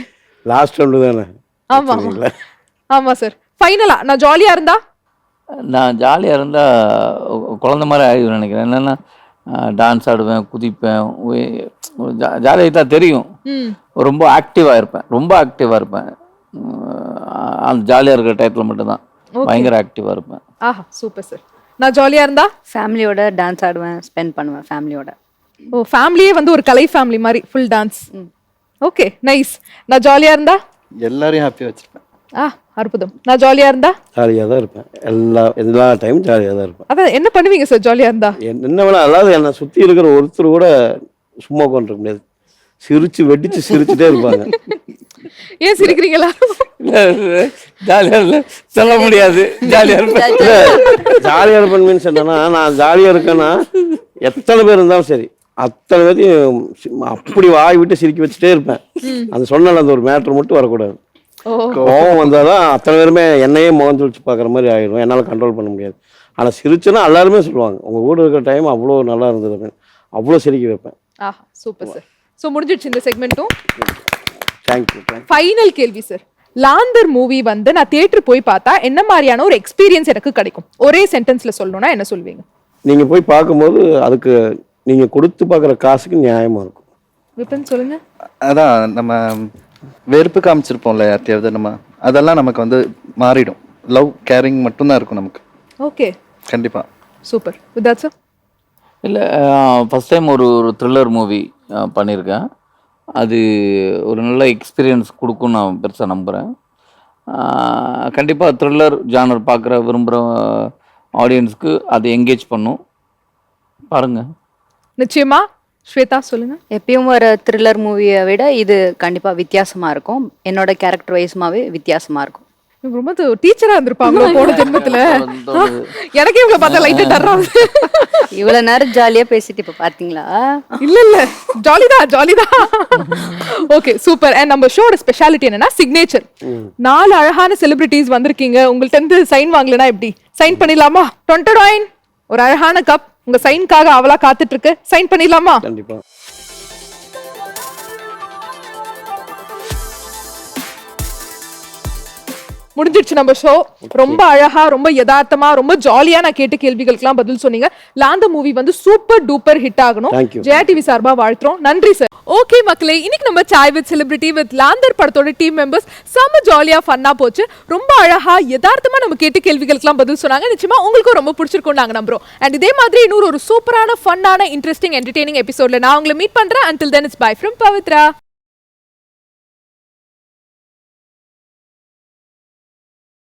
லாஸ்ட் ரவுண்டு தானே. ஆமா ஆமா சார். ஃபைனலா நான் ஜாலியா இருந்தா நான் ஜாலியாக இருந்தால் குழந்த மாதிரி ஆகிடுவேன் நினைக்கிறேன். என்னென்னா டான்ஸ் ஆடுவேன், குதிப்பேன், ஜாலியாக தான் தெரியும். ரொம்ப ஆக்டிவாக இருப்பேன். அந்த ஜாலியாக இருக்கிற டயத்தில் மட்டும்தான் பயங்கர ஆக்டிவாக இருப்பேன். ஆஹா சூப்பர் சார். நான் ஜாலியா இருந்தா ஃபேமிலியோட டான்ஸ் ஆடுவேன், ஸ்பெண்ட் பண்ணுவேன் ஃபேமிலியோட. ஓ ஃபேமிலியே வந்து ஒரு கலை ஃபேமிலி மாதிரி ஃபுல் டான்ஸ். Okay nice. நான் ஜாலியா இருந்தா எல்லாரையும் ஹாப்பியாக வச்சுருப்பேன். அற்புதம். நான் ஜாலியா இருந்தா ஜாலியாக தான் இருப்பேன். எல்லா டைமும் ஜாலியாக தான் இருப்பேன். அதான் என்ன பண்ணுவீங்க சார் ஜாலியா இருந்தா? என்ன வேணா, அதாவது என்னை சுற்றி இருக்கிற ஒருத்தர் கூட சும்மா உட்காந்துருக்க முடியாது. வெடிச்சு சிரிச்சுட்டே இருப்பாங்க. ஏன் சிரிக்கிறீங்களா? ஜாலியாக சொல்ல முடியாது. ஜாலியாக இருப்பேன். ஜாலியாக இருப்பேன் மீன்ஸ் என்னன்னா, நான் ஜாலியாக இருக்கேன்னா எத்தனை பேர் இருந்தாலும் சரி அத்தனை பேர்த்தையும் அப்படி வாய் விட்டு சிரிக்க வச்சுட்டே இருப்பேன். அந்த சொன்ன அந்த ஒரு மேட்ரு மட்டும் வரக்கூடாது. கோவம் வந்தாதான் அத்தனை பேருமே என்னையே முகம் சுழிச்சு பார்க்குற மாதிரி ஆயிடும். என்னால் கண்ட்ரோல் பண்ண முடியாது. ஆனால் சிரிச்சுன்னா எல்லாருமே சொல்லுவாங்க, உங்கள் கூட இருக்கிற டைம் அவ்வளோ நல்லா இருந்தது, அவ்வளோ சிரிக்க வைப்பேன். ஆஹா சூப்பர் சார். ஸோ முடிஞ்சிடுச்சு இந்த செக்மெண்ட்டும். தேங்க்யூ. ஃபைனல் கேள்வி சார். லாந்தர் மூவி வந்து நான் தியேட்டர் போய் பார்த்தா என்ன மாதிரியான ஒரு எக்ஸ்பீரியன்ஸ் எனக்கு கிடைக்கும்? ஒரே சென்டென்ஸ்ல சொல்லணும்னா என்ன சொல்வீங்க? நீங்கள் போய் பார்க்கும்போது அதுக்கு நீங்கள் கொடுத்து பார்க்குற காசுக்கு நியாயமாக இருக்கும். விபின் சொல்லுங்க. அதான் நம்ம வெறுப்பு காமிச்சிருப்போம்ல யார்ட்டையாவது, நம்ம அதெல்லாம் நமக்கு வந்து மாறிடும். லவ் கேரிங் மட்டும்தான் இருக்கும் நமக்கு. ஓகே கண்டிப்பாக. சூப்பர். With sir? இல்லை, ஃபஸ்ட் டைம் ஒரு த்ரில்லர் மூவி பண்ணியிருக்கேன். அது ஒரு நல்ல எக்ஸ்பீரியன்ஸ் கொடுக்கும்னு நான் பெருசாக நம்புகிறேன். கண்டிப்பாக த்ரில்லர் ஜானர் விரும்புகிற ஆடியன்ஸ்க்கு அது என்கேஜ் பண்ணும். பாருங்கள். நிச்சயமா. ஸ்வேதா சொல்லுங்க. எப்பயும் ஒரு த்ரில்லர் மூவியை விட இது கண்டிப்பா வித்தியாசமா இருக்கும். என்னோட கேரக்டர் வைஸ்மாவே வித்தியாசமா இருக்கும். ரொம்ப டீச்சரா இருந்திருப்பாங்க போன ஜென்மத்துல. எனக்கே இவங்க பார்த்தா லைட்டா டர்றாங்க. இவ்வளவு நேரம் ஜாலியா பேசிட்டு இப்ப பாத்தீங்களா? இல்ல ஜாலிதான். Okay super. அண்ட் நம்ம ஷோட ஸ்பெஷாலிட்டி என்னன்னா சிக்னேச்சர். 4 அழகான செலிபிரிட்டிஸ் வந்திருக்கீங்க. உங்கள்ட்ட இருந்து சைன் வாங்கலனா எப்படி? சைன் பண்ணிடலாமா? டொன்டடாயின் ஒரு அழகான கப் உங்க சைனுக்காக அவளா காத்துட்டு இருக்கு. சைன் பண்ணிடலாமா? கண்டிப்பா. முடிஞ்சிடுச்சு நம்ம ஷோ. ரொம்ப அழகா, ரொம்ப யதார்த்தமா, ரொம்ப ஜாலியா நான் கேட்ட கேள்விகளுக்கெல்லாம் பதில் சொன்னீங்க. லாந்த மூவி வந்து சூப்பர் டூப்பர் ஹிட் ஆகணும். ஜெயா டிவி சார்பா வாழ்த்துறோம். நன்றி சார். ஓகே மக்களே, இன்னைக்கு நம்ம சாய் வித் செலிபிரிட்டி வித் லாந்தர் படத்தோட டீம் மெம்பர்ஸ் செம்ம ஜாலியா ஃபன்னா போச்சு. ரொம்ப அழகா யதார்த்தமா நம்ம கேட்ட கேள்விகளுக்கெல்லாம் பதில் சொன்னாங்க. நிச்சயமா உங்களுக்கும் ரொம்ப பிடிச்சிருக்கும் நாங்க நம்புறோம். அண்ட் இதே மாதிரி இன்னொரு சூப்பரான ஃபன்னான இன்ட்ரெஸ்டிங் என்டர்டெய்னிங் எபிசோட்ல நான் உங்களை மீட் பண்றேன். Until then it's bye from Pavitra.